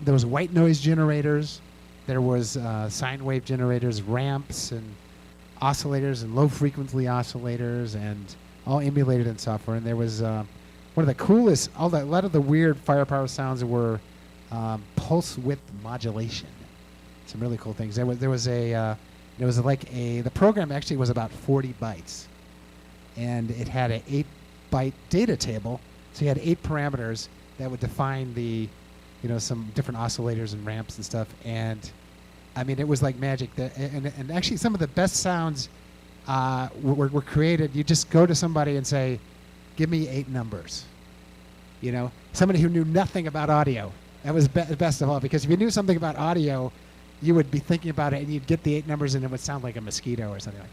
B: noise generators, there was sine wave generators, ramps, and oscillators and low frequency oscillators, and all emulated in software. And there was one of the coolest. A lot of the weird firepower sounds were pulse width modulation. Some really cool things. The program actually was about 40 bytes, and it had an 8-byte data table. So you had 8 parameters that would define some different oscillators and ramps and stuff. And I mean, it was like magic. And actually, some of the best sounds were created. You just go to somebody and say, "Give me 8 numbers." Somebody who knew nothing about audio. That was best of all, because if you knew something about audio, you would be thinking about it, and you'd get the 8 numbers, and it would sound like a mosquito or something like,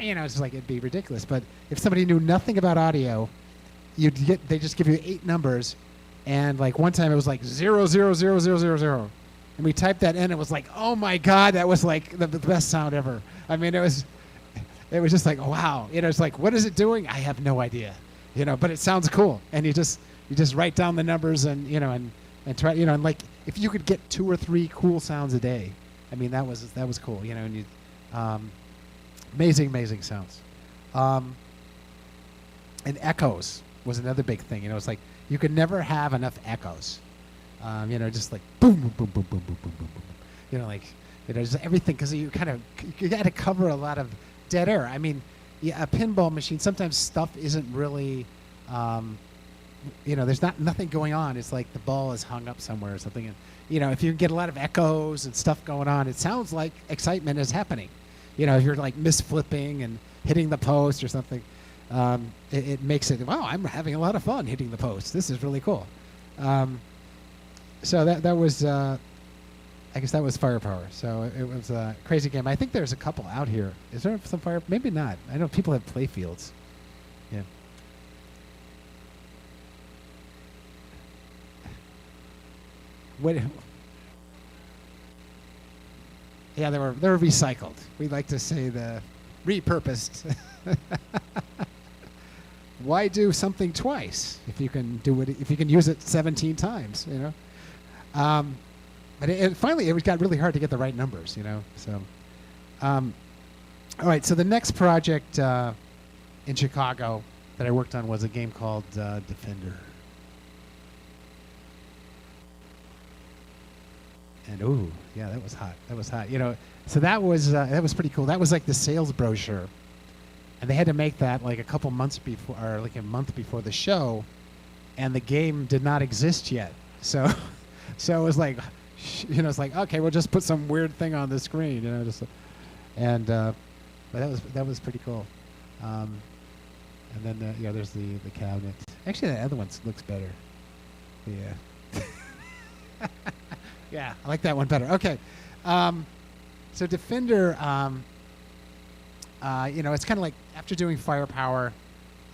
B: it's just like it'd be ridiculous. But if somebody knew nothing about audio, they just give you 8 numbers, and like one time it was like 0000000, and we typed that in. It was like, oh my God, that was like the best sound ever. I mean, it was just like, wow. It's like, what is it doing? I have no idea. But it sounds cool, and you just write down the numbers and and try, and like if you could get 2 or 3 cool sounds a day, I mean that was cool, and amazing sounds. And echoes was another big thing. It's like you could never have enough echoes. Just like boom boom boom boom boom boom boom boom boom. Just everything, because you got to cover a lot of dead air. I mean, a pinball machine, sometimes stuff isn't really. There's nothing going on. It's like the ball is hung up somewhere or something. And, if you get a lot of echoes and stuff going on, it sounds like excitement is happening. If you're like misflipping and hitting the post or something, it makes it, wow, I'm having a lot of fun hitting the post. This is really cool. So that was, I guess that was Firepower. So it was a crazy game. I think there's a couple out here. Is there some Fire? Maybe not. I know people have play fields. Yeah. Yeah, they were recycled. We like to say the repurposed. Why do something twice if you can do it? If you can use it 17 times, But finally, it got really hard to get the right numbers, So, all right. So the next project in Chicago that I worked on was a game called Defender. And ooh, yeah, that was hot. So that was pretty cool. That was like the sales brochure, and they had to make that like a couple months before, or like a month before the show, and the game did not exist yet. So it was like, it's like, okay, we'll just put some weird thing on the screen, but that was pretty cool. And then there's the cabinet. Actually, the other one looks better. Yeah. Yeah, I like that one better. Okay, so Defender, it's kind of like after doing Firepower,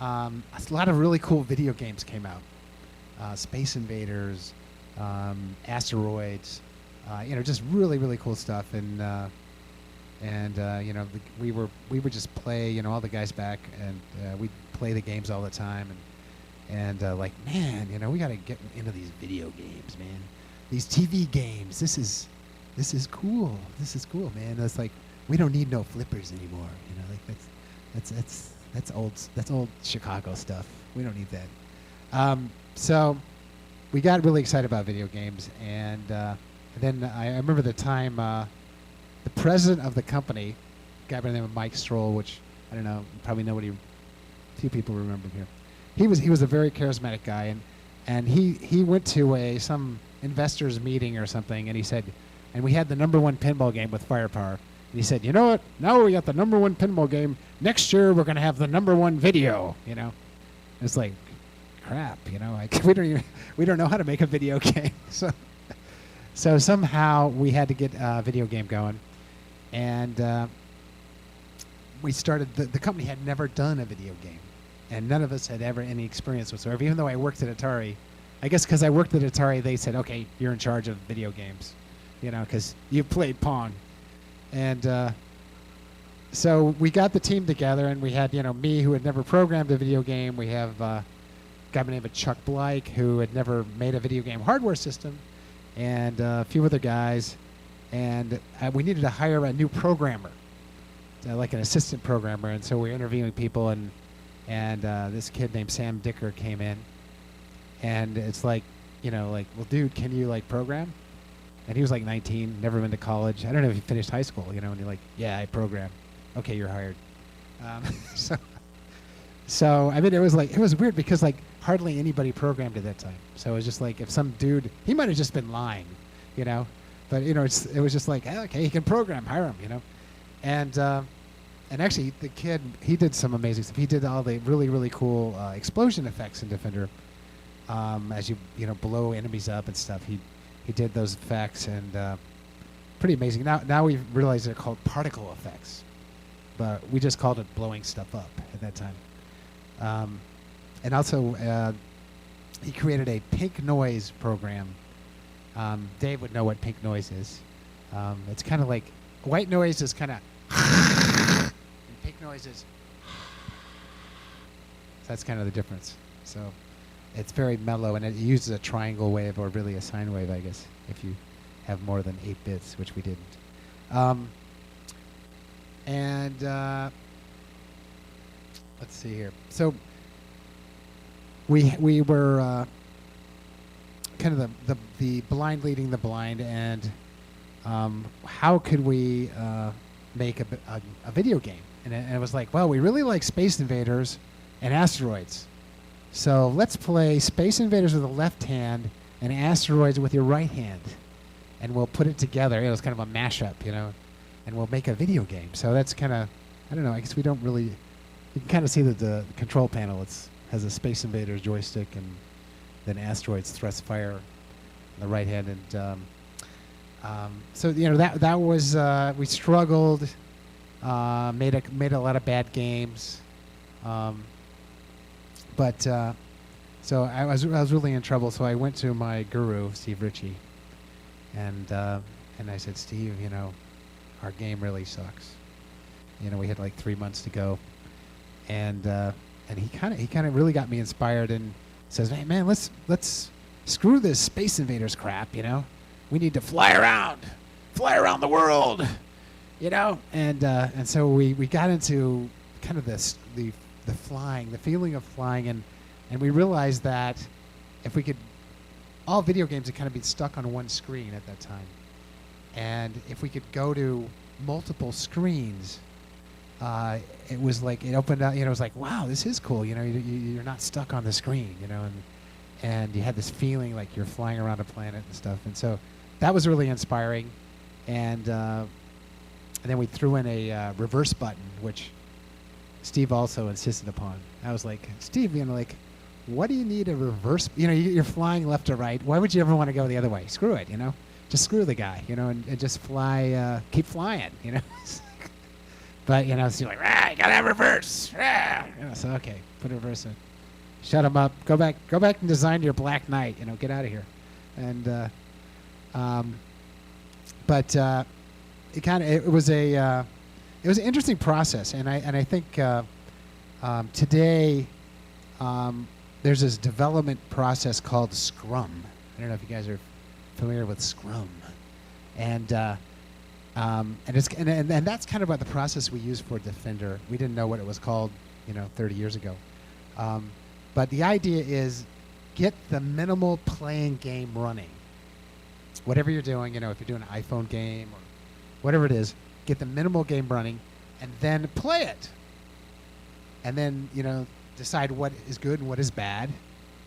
B: a lot of really cool video games came out. Space Invaders, Asteroids, just really, really cool stuff. And we would just play, all the guys back, and we'd play the games all the time. And like, man, we got to get into these video games, man. These TV games, this is cool. This is cool, man. It's like we don't need no flippers anymore. Like that's old Chicago stuff. We don't need that. So we got really excited about video games, and then I remember the time the president of the company, a guy by the name of Mike Stroll, which I don't know, probably nobody, few people remember him. He was a very charismatic guy, and he went to some investors meeting or something, and he said, and we had the #1 pinball game with Firepower, and he said, you know what, now we got the #1 pinball game, next year we're going to have the #1 video. It's like, crap, like we don't know how to make a video game. So somehow we had to get a video game going, and we started, the company had never done a video game, and none of us had ever any experience whatsoever. Even though I worked at Atari, I guess because I worked at Atari, they said, okay, you're in charge of video games, because you played Pong. And so we got the team together, and we had, me, who had never programmed a video game. We have a guy by the name of Chuck Blake, who had never made a video game hardware system, and a few other guys. And we needed to hire a new programmer. like an assistant programmer, and so we're interviewing people, and this kid named Sam Dicker came in, and it's like, well, dude, can you like program? And he was like 19, never been to college. I don't know if he finished high school, and you're like, yeah, I program. Okay, you're hired. So I mean, it was weird because like hardly anybody programmed at that time. So it was just like if some dude, he might have just been lying, but it was just like, okay, he can program, hire him, and actually the kid, he did some amazing stuff. He did all the really, really cool explosion effects in Defender, as you blow enemies up and stuff. He did those effects, and pretty amazing. Now we've realized they're called particle effects, but we just called it blowing stuff up at that time. And also, he created a pink noise program. Dave would know what pink noise is. It's kind of like white noise is kind of, and pink noise is. So that's kind of the difference. So it's very mellow, and it uses a triangle wave or really a sine wave, I guess, if you have more than 8 bits, which we didn't. Let's see here. So we were kind of the blind leading the blind, and how could we make a video game? And it was like, well, we really like Space Invaders and Asteroids. So let's play Space Invaders with the left hand and Asteroids with your right hand. And we'll put it together. It was kind of a mashup, and we'll make a video game. So that's kind of, I don't know, I guess we don't really, you can kind of see that the control panel has a Space Invaders joystick, and then Asteroids thrust fire on the right hand. And so, that was, we struggled, made a lot of bad games. But so I was really in trouble. So I went to my guru, Steve Ritchie, and I said, Steve, our game really sucks. We had like 3 months to go, and he kind of really got me inspired and says, hey man, let's screw this Space Invaders crap. We need to fly around the world. And so we got into kind of the flying, the feeling of flying, and we realized that if we could, all video games had kind of been stuck on one screen at that time, and if we could go to multiple screens, it was like it opened up. It was like, wow, this is cool. You're not stuck on the screen. And you had this feeling like you're flying around a planet and stuff. And so that was really inspiring. And then we threw in a reverse button, which Steve also insisted upon. I was like, Steve, what do you need a reverse? You're flying left to right. Why would you ever want to go the other way? Screw it, Just screw the guy, and just fly, keep flying, But, so you're like, you gotta have reverse. So, okay, put a reverse in. Shut him up. Go back and design your Black Knight, get out of here. And, but it was an interesting process, and I think today there's this development process called Scrum. I don't know if you guys are familiar with Scrum, and that's kind of about the process we use for Defender. We didn't know what it was called, 30 years ago, but the idea is get the minimal playing game running. Whatever you're doing, if you're doing an iPhone game or whatever it is, get the minimal game running, and then play it. And then, decide what is good and what is bad,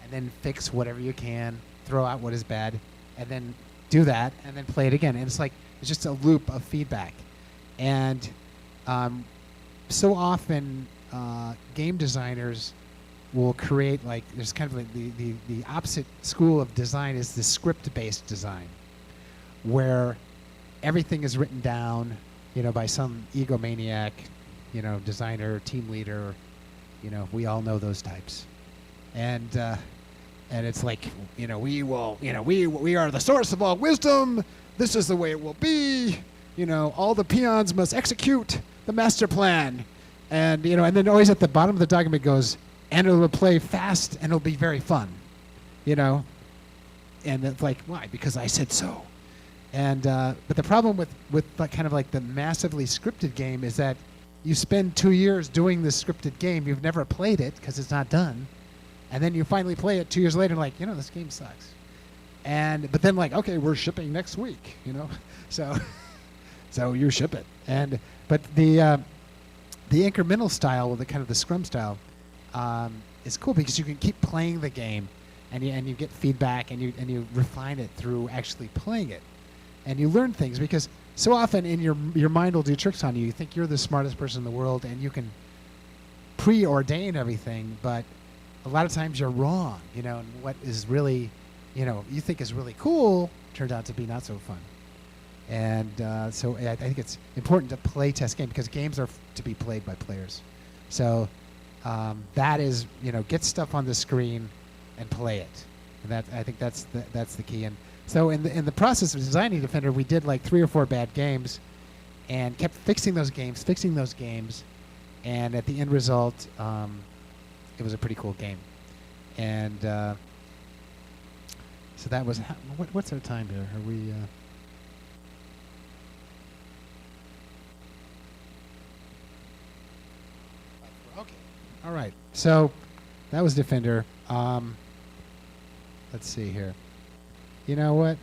B: and then fix whatever you can, throw out what is bad, and then do that, and then play it again. And it's just a loop of feedback. And so often, game designers will create, there's kind of the opposite school of design is the script-based design, where everything is written down, by some egomaniac, designer, team leader, we all know those types. And it's like, we are the source of all wisdom. This is the way it will be. All the peons must execute the master plan. And, and then always at the bottom of the document goes, and it'll play fast and it'll be very fun, And it's like, why? Because I said so. And but the problem with kind of like the massively scripted game is that you spend 2 years doing this scripted game. You've never played it because it's not done. And then you finally play it 2 years later, like, this game sucks. But then like, okay, we're shipping next week, So so you ship it. But the incremental style, or the kind of the Scrum style, is cool because you can keep playing the game, and you get feedback, and you refine it through actually playing it, and you learn things, because so often in your mind will do tricks on you. You think you're the smartest person in the world, and you can preordain everything, but a lot of times you're wrong, and what is really, you think is really cool turns out to be not so fun. And so I think it's important to play test games, because games are to be played by players. So that is, get stuff on the screen and play it. And I think that's the key. And so in the process of designing Defender, we did like 3 or 4 bad games, and kept fixing those games, and at the end result, it was a pretty cool game. And so that was what's our time here? Are we? Okay. All right. So that was Defender. Let's see here. You know what?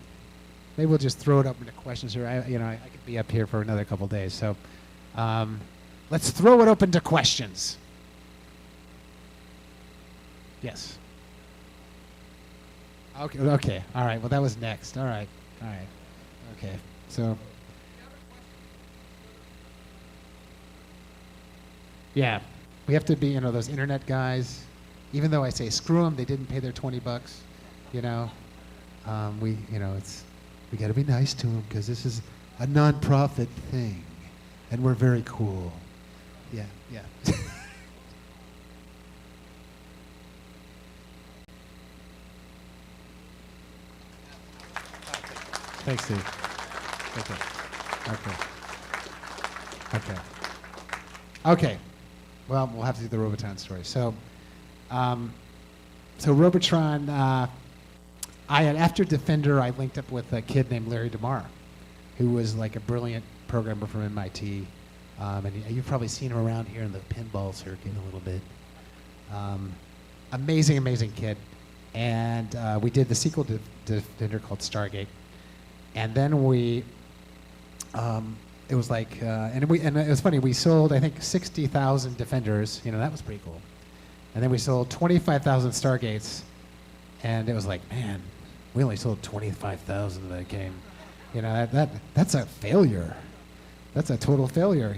B: Maybe we'll just throw it open to questions here. I could be up here for another couple days. So let's throw it open to questions. Yes. Okay. Okay. All right. Well, that was next. All right. All right. Okay. So. Yeah, we have to be, those internet guys. Even though I say screw them, they didn't pay their $20. We got to be nice to them, because this is a non-profit thing, and we're very cool. Yeah. Yeah. Thanks, Steve. Okay. Well, we'll have to do the Robotron story. So Robotron, after Defender, I linked up with a kid named Larry DeMar, who was like a brilliant programmer from MIT. And you've probably seen him around here in the pinball circuit a little bit. Amazing kid. And we did the sequel to Defender called Stargate. And then it was like, and it was funny, we sold, I think, 60,000 Defenders. That was pretty cool. And then we sold 25,000 Stargates. And it was like, man, we only sold 25,000 of that game. That's a failure. That's a total failure,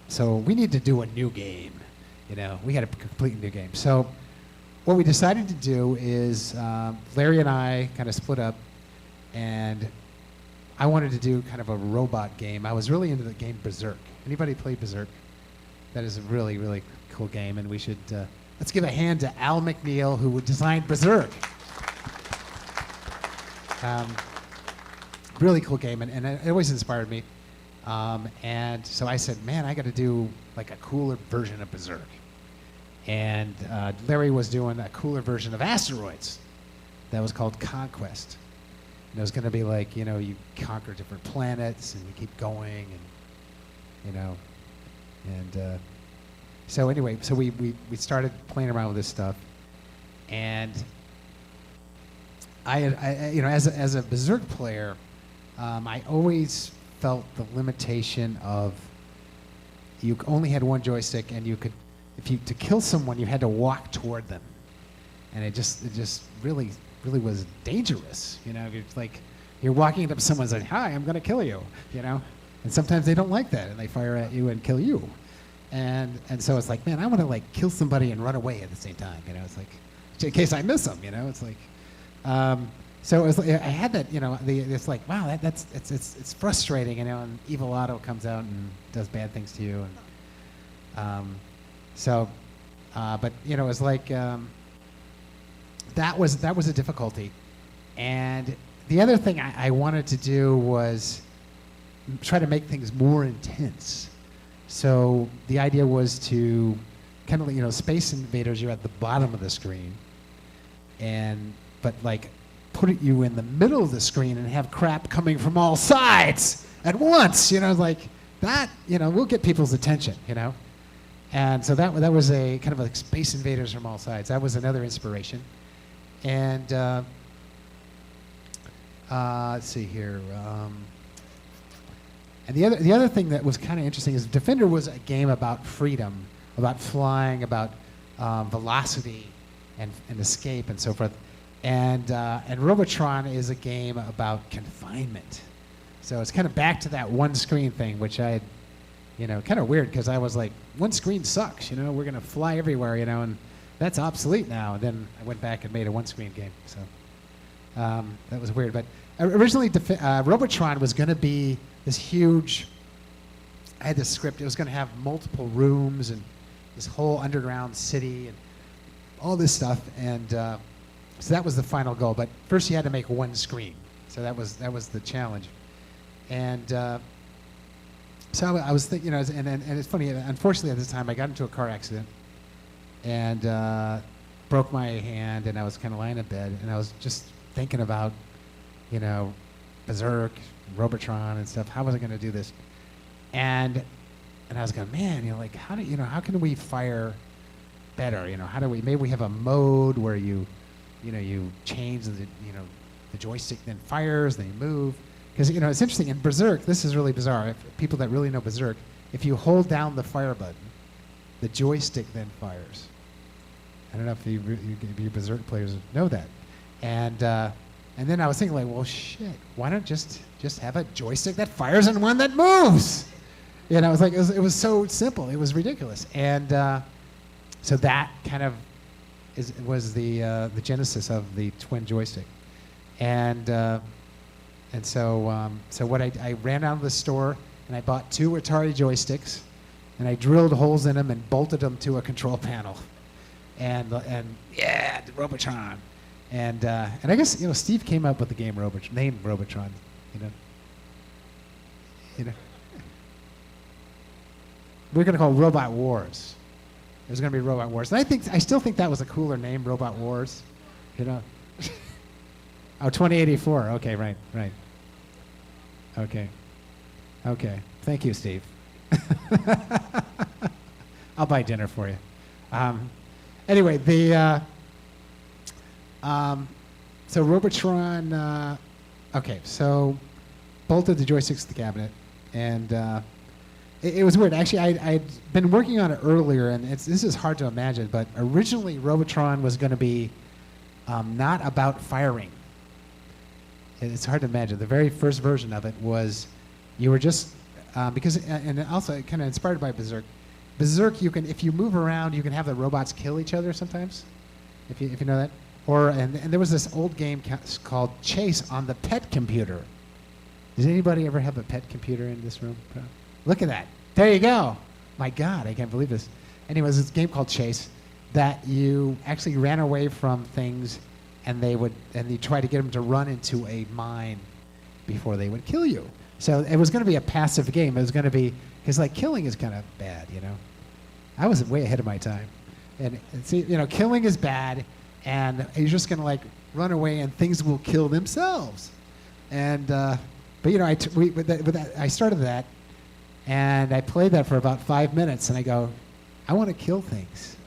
B: So we need to do a new game. We had a complete new game. So what we decided to do is Larry and I kind of split up, and I wanted to do kind of a robot game. I was really into the game Berserk. Anybody play Berserk? That is a really, really cool game, and we should, let's give a hand to Al McNeil, who designed Berserk. Really cool game, and it always inspired me. And so I said, man, I got to do like a cooler version of Berserk. And Larry was doing a cooler version of Asteroids that was called Conquest. And it was going to be like, you conquer different planets and you keep going, and so anyway, so we started playing around with this stuff, and I as a Berserk player, I always felt the limitation of you only had one joystick, and to kill someone you had to walk toward them, and it just really was dangerous. It's like you're walking up to someone and saying, "Hi, I'm going to kill you," and sometimes they don't like that, and they fire at you and kill you, and so it's like, man, I want to like kill somebody and run away at the same time. It's like, in case I miss them. It's like, so it was like, I had that. It's like, wow, it's frustrating. And Evil Otto comes out and does bad things to you, and but it was like. That was a difficulty. And the other thing I wanted to do was try to make things more intense. So the idea was to kind of, Space Invaders, you're at the bottom of the screen, but like put you in the middle of the screen and have crap coming from all sides at once. Like that, we'll get people's attention, And so that was a kind of like Space Invaders from all sides. That was another inspiration. And let's see here. And the other thing that was kind of interesting is Defender was a game about freedom, about flying, about velocity and escape and so forth. And Robotron is a game about confinement. So it's kind of back to that one screen thing, which I had, kind of weird because I was like, one screen sucks, we're going to fly everywhere, and that's obsolete now. And then I went back and made a one screen game. So that was weird. But originally, Robotron was going to be this huge, I had this script, it was going to have multiple rooms and this whole underground city and all this stuff. And so that was the final goal. But first you had to make one screen. So that was the challenge. And so I was thinking, and it's funny, unfortunately at this time I got into a car accident and broke my hand, and I was kind of lying in bed, and I was just thinking about, Berserk, Robotron and stuff. How was I going to do this? And I was going, man, how can we fire better? Maybe we have a mode where you change the joystick then fires, then you move. Because, it's interesting. In Berserk, this is really bizarre. If people that really know Berserk, if you hold down the fire button, the joystick then fires. I don't know if you Berserk players know that. And then I was thinking, like, well, shit, why not just have a joystick that fires and one that moves? It was so simple. It was ridiculous. And so that kind of was the genesis of the twin joystick. And so what I ran out of the store and I bought 2 Atari joysticks and I drilled holes in them and bolted them to a control panel. And yeah, the Robotron. And I guess Steve came up with the game named Robotron. We're gonna call it Robot Wars. It was gonna be Robot Wars, and I still think that was a cooler name, Robot Wars. Oh, 2084. Okay, right. Okay. Thank you, Steve. I'll buy dinner for you. Anyway, so Robotron. Okay, so bolted the joysticks to the cabinet, and it was weird. Actually, I'd been working on it earlier, and this is hard to imagine, but originally Robotron was going to be not about firing. It's hard to imagine. The very first version of it was, you were just and also kind of inspired by Berserk. Berserk, if you move around, you can have the robots kill each other sometimes, if you know that. And there was this old game called Chase on the PET computer. Does anybody ever have a PET computer in this room? Look at that. There you go. My God, I can't believe this. Anyways, it's a game called Chase that you actually ran away from things, and you try to get them to run into a mine before they would kill you. So it was going to be a passive game. It was going to be, because killing is kind of bad, I was way ahead of my time. And see, killing is bad, and you're just going to run away and things will kill themselves. And, but I started that, and I played that for about 5 minutes, and I go, I want to kill things,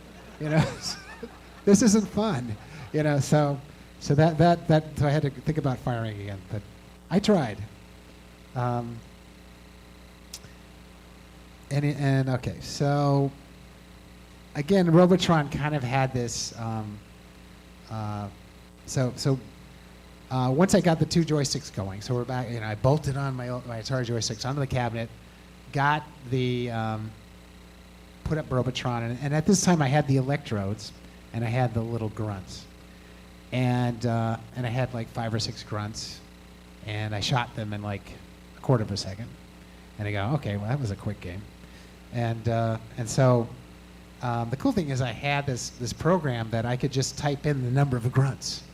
B: this isn't fun, so I had to think about firing again, but I tried. Okay, so again, Robotron kind of had this. Once I got the 2 joysticks going, so we're back. I bolted on my Atari joysticks onto the cabinet, got the put up Robotron, and at this time I had the electrodes, and I had the little grunts, and I had 5 or 6 grunts, and I shot them in a quarter of a second, and I go, okay, well that was a quick game, and so the cool thing is I had this program that I could just type in the number of grunts,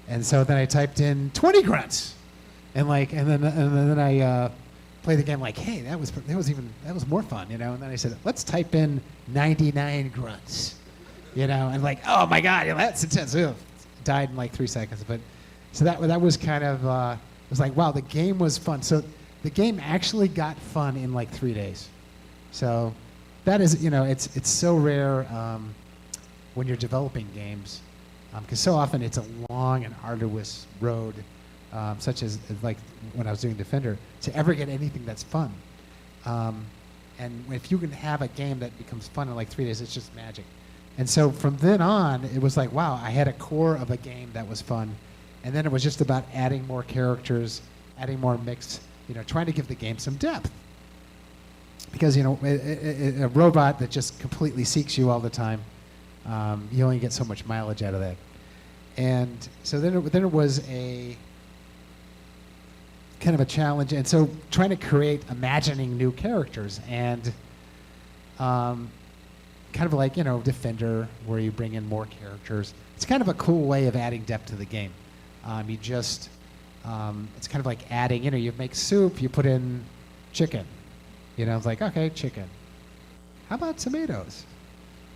B: and so then I typed in 20 grunts, and then I play the game hey, that was more fun, and then I said, let's type in 99 grunts, and oh my God, that's intense. Ugh. Died in 3 seconds, but so that was kind of it was wow, the game was fun. So the game actually got fun in like 3 days. So that is, it's so rare when you're developing games, because so often it's a long and arduous road, such as like when I was doing Defender, to ever get anything that's fun. And if you can have a game that becomes fun in like 3 days, it's just magic. And so from then on, it was like, wow, I had a core of a game that was fun. And then it was just about adding more characters, adding more mix, trying to give the game some depth. Because, a robot that just completely seeks you all the time, you only get so much mileage out of that. And so then it was a kind of a challenge. And so trying to create imagining new characters and kind of like, Defender, where you bring in more characters. It's kind of a cool way of adding depth to the game. It's kind of like adding, you make soup, you put in chicken. It's like, okay, chicken. How about tomatoes?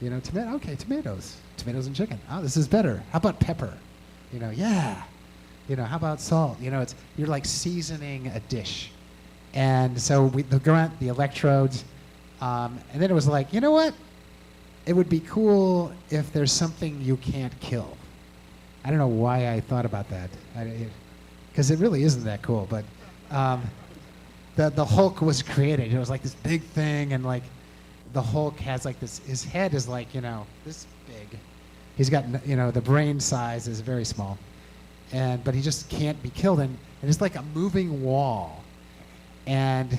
B: Okay, tomatoes. Tomatoes and chicken. Oh, this is better. How about pepper? Yeah. How about salt? You're like seasoning a dish. And so the grunt, the electrodes, and then it was like, you know what? It would be cool if there's something you can't kill. I don't know why I thought about that, because it really isn't that cool. But the Hulk was created. It was like this big thing, and like the Hulk has like this. His head is like this big. He's got the brain size is very small, but he just can't be killed, and it's like a moving wall, and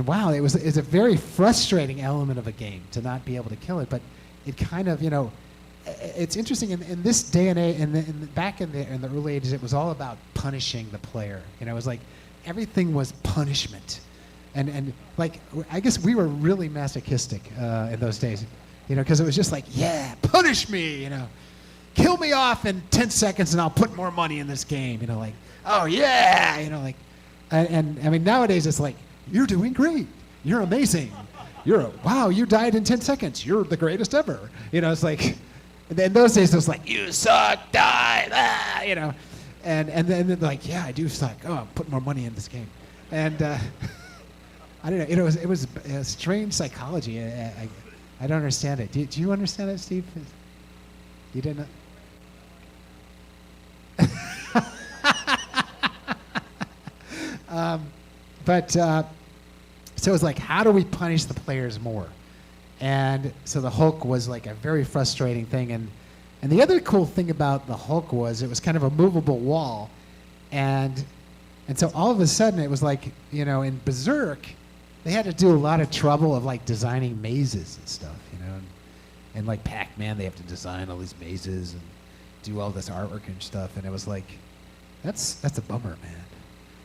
B: wow, it's a very frustrating element of a game to not be able to kill it, but it kind of it's interesting in this day and age, back in the early ages, it was all about punishing the player. It was like everything was punishment, and like I guess we were really masochistic in those days, because it was just like, yeah, punish me, kill me off in 10 seconds and I'll put more money in this game, like, oh yeah, like, and I mean nowadays it's like, you're doing great, you're amazing, wow, you died in 10 seconds, you're the greatest ever, it's like. In those days, it was like, you suck, die, and then they're like, yeah, I do suck. Oh, I'm putting more money in this game, and I don't know. It was a strange psychology. I don't understand it. Do you understand it, Steve? You didn't. So it was like, how do we punish the players more? And so the Hulk was like a very frustrating thing. And the other cool thing about the Hulk was it was kind of a movable wall. And so all of a sudden it was like, in Berserk, they had to do a lot of trouble of like designing mazes and stuff, and like Pac-Man, they have to design all these mazes and do all this artwork and stuff. And it was like, that's a bummer,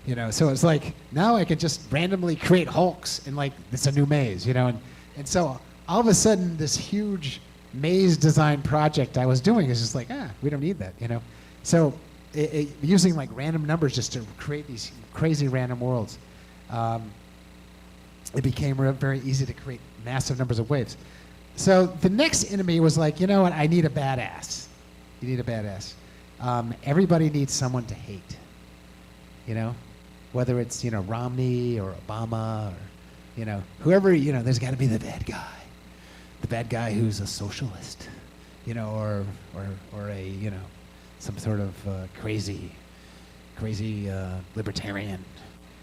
B: man. So it's like, now I can just randomly create Hulks and like, it's a new maze, and so all of a sudden, this huge maze design project I was doing is just like, we don't need that, So using like random numbers just to create these crazy random worlds, it became very easy to create massive numbers of waves. So the next enemy was like, you know what? I need a badass. You need a badass. Everybody needs someone to hate, whether it's Romney or Obama or whoever. There's got to be the bad guy. The bad guy who's a socialist, or a, some sort of crazy libertarian,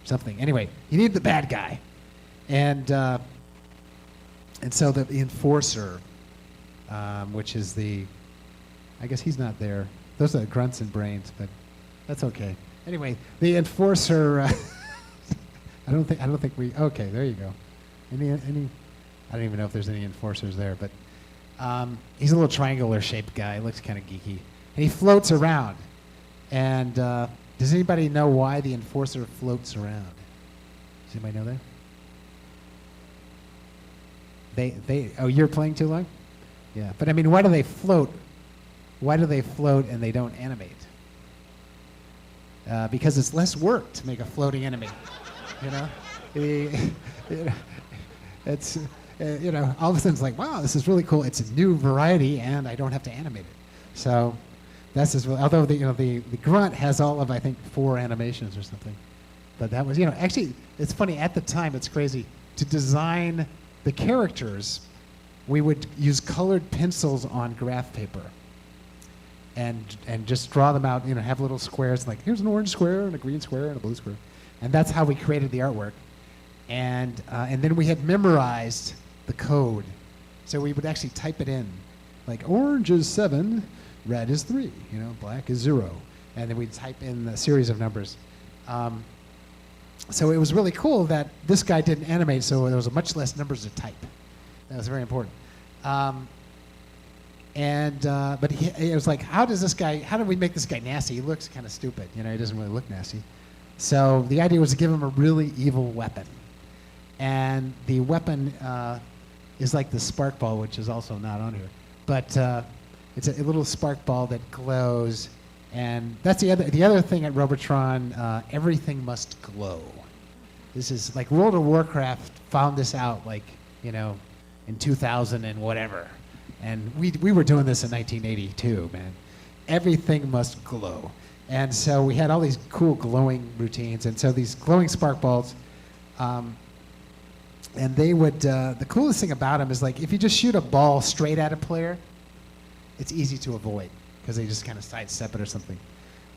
B: something. Anyway, you need the bad guy, and so the enforcer, which is I guess he's not there. Those are grunts and brains, but that's okay. Anyway, the enforcer. I don't think we. Okay, there you go. Any. I don't even know if there's any enforcers there, but he's a little triangular-shaped guy. Looks kind of geeky. And he floats around. And does anybody know why the enforcer floats around? Does anybody know that? Oh, you're playing too long? Yeah. But, I mean, why do they float? Why do they float and they don't animate? Because it's less work to make a floating enemy. It's... all of a sudden it's like, wow, this is really cool. It's a new variety, and I don't have to animate it. So that's just, although the grunt has all of, I think, 4 animations or something. But that was, actually, it's funny, at the time, it's crazy, to design the characters, we would use colored pencils on graph paper and just draw them out, have little squares, like here's an orange square and a green square and a blue square. And that's how we created the artwork. And then we had memorized the code. So we would actually type it in, like orange is 7, red is 3, black is 0. And then we'd type in a series of numbers. So it was really cool that this guy didn't animate, so there was much less numbers to type. That was very important. But it was like, how do we make this guy nasty? He looks kind of stupid, he doesn't really look nasty. So the idea was to give him a really evil weapon. And the weapon is like the spark ball, which is also not on here. But it's a little spark ball that glows. And that's the other thing at Robotron, everything must glow. This is like World of Warcraft found this out in 2000 and whatever. And we were doing this in 1982, man. Everything must glow. And so we had all these cool glowing routines. And so these glowing spark balls, and they would, the coolest thing about them is like if you just shoot a ball straight at a player, it's easy to avoid because they just kind of sidestep it or something.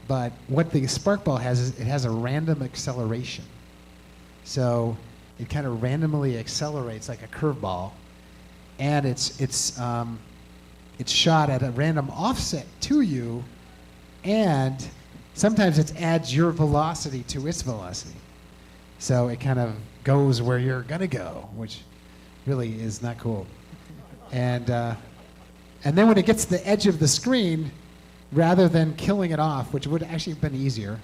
B: But what the spark ball has is it has a random acceleration. So it kind of randomly accelerates like a curveball, and it's shot at a random offset to you, and sometimes it adds your velocity to its velocity. So it kind of goes where you're gonna go, which really is not cool. And then when it gets to the edge of the screen, rather than killing it off, which would actually have been easier,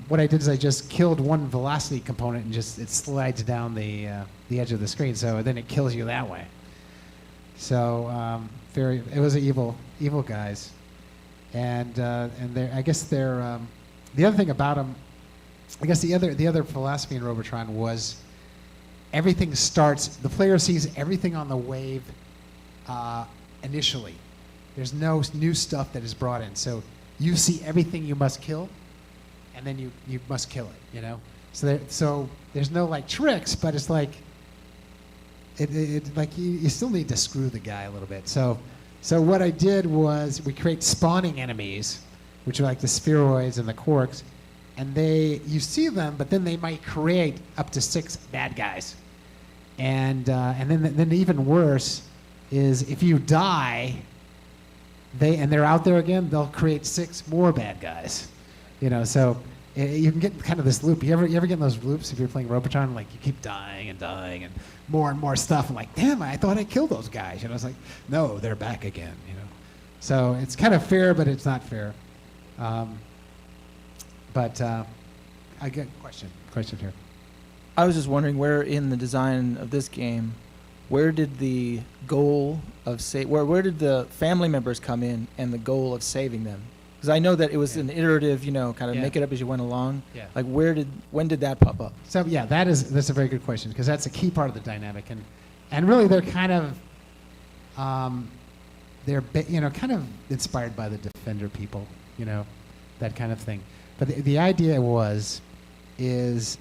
B: what I did is I just killed one velocity component and it slides down the edge of the screen, so then it kills you that way. So it was evil guys, and I guess they're the other thing about them. I guess the other philosophy in Robotron was everything starts. The player sees everything on the wave initially. There's no new stuff that is brought in. So you see everything you must kill, and then you must kill it. So there's no like tricks, but it's like like you still need to screw the guy a little bit. So what I did was we create spawning enemies, which are like the spheroids and the quarks, and you see them, but then they might create up to 6 bad guys, and then even worse is if you die, they're out there again, they'll create 6 more bad guys. So you can get kind of this loop. You ever get in those loops if you're playing Robotron? Like you keep dying and more stuff. I'm like, damn, I thought I killed those guys. It's like, no, they're back again. So it's kind of fair, but it's not fair. But I get question here.
C: I was just wondering where in the design of this game, where did the goal of where did the family members come in and the goal of saving them? Because I know that it was an iterative, kind of make it up as you went along. Yeah. Like when did that pop up?
B: So yeah, that's a very good question because that's a key part of the dynamic, and really they're kind of kind of inspired by the Defender people, that kind of thing. But the idea is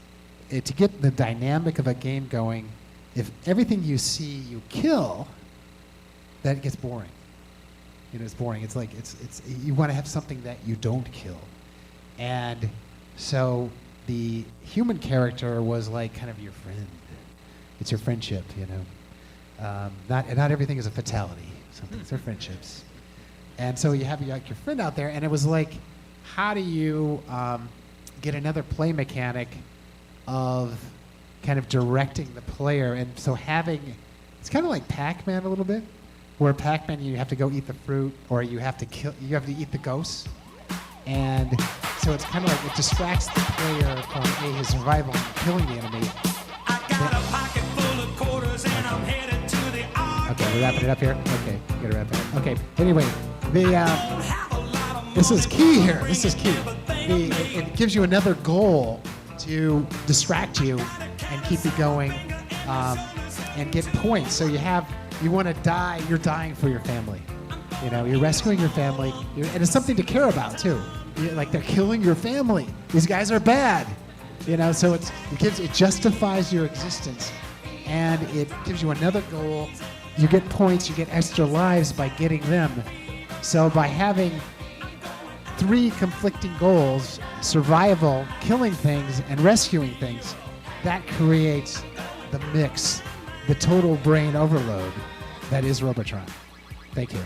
B: to get the dynamic of a game going. If everything you see you kill, then it gets boring. It's boring. It's like you want to have something that you don't kill, and so the human character was like kind of your friend. It's your friendship, Not everything is a fatality. Some things are friendships, and so you have your friend out there, and it was like, how do you get another play mechanic of kind of directing the player, and so it's kind of like Pac-Man a little bit, where Pac-Man you have to go eat the fruit, or you have to eat the ghosts, and so it's kind of like it distracts the player from his survival and killing the enemy.
D: I got a pocket full of quarters and I'm headed to the arcade.
B: Okay, we're wrapping it up here. Okay, gotta wrap it up. Okay, anyway, this is key here. This is key. It gives you another goal to distract you and keep you going, and get points. So you want to die. You're dying for your family. You're rescuing your family, and it's something to care about too. Like they're killing your family. These guys are bad, You know, so it justifies your existence, and it gives you another goal. You get points, you get extra lives by getting them. So by having 3 conflicting goals, survival, killing things, and rescuing things, that creates the mix, the total brain overload that is Robotron. Thank you.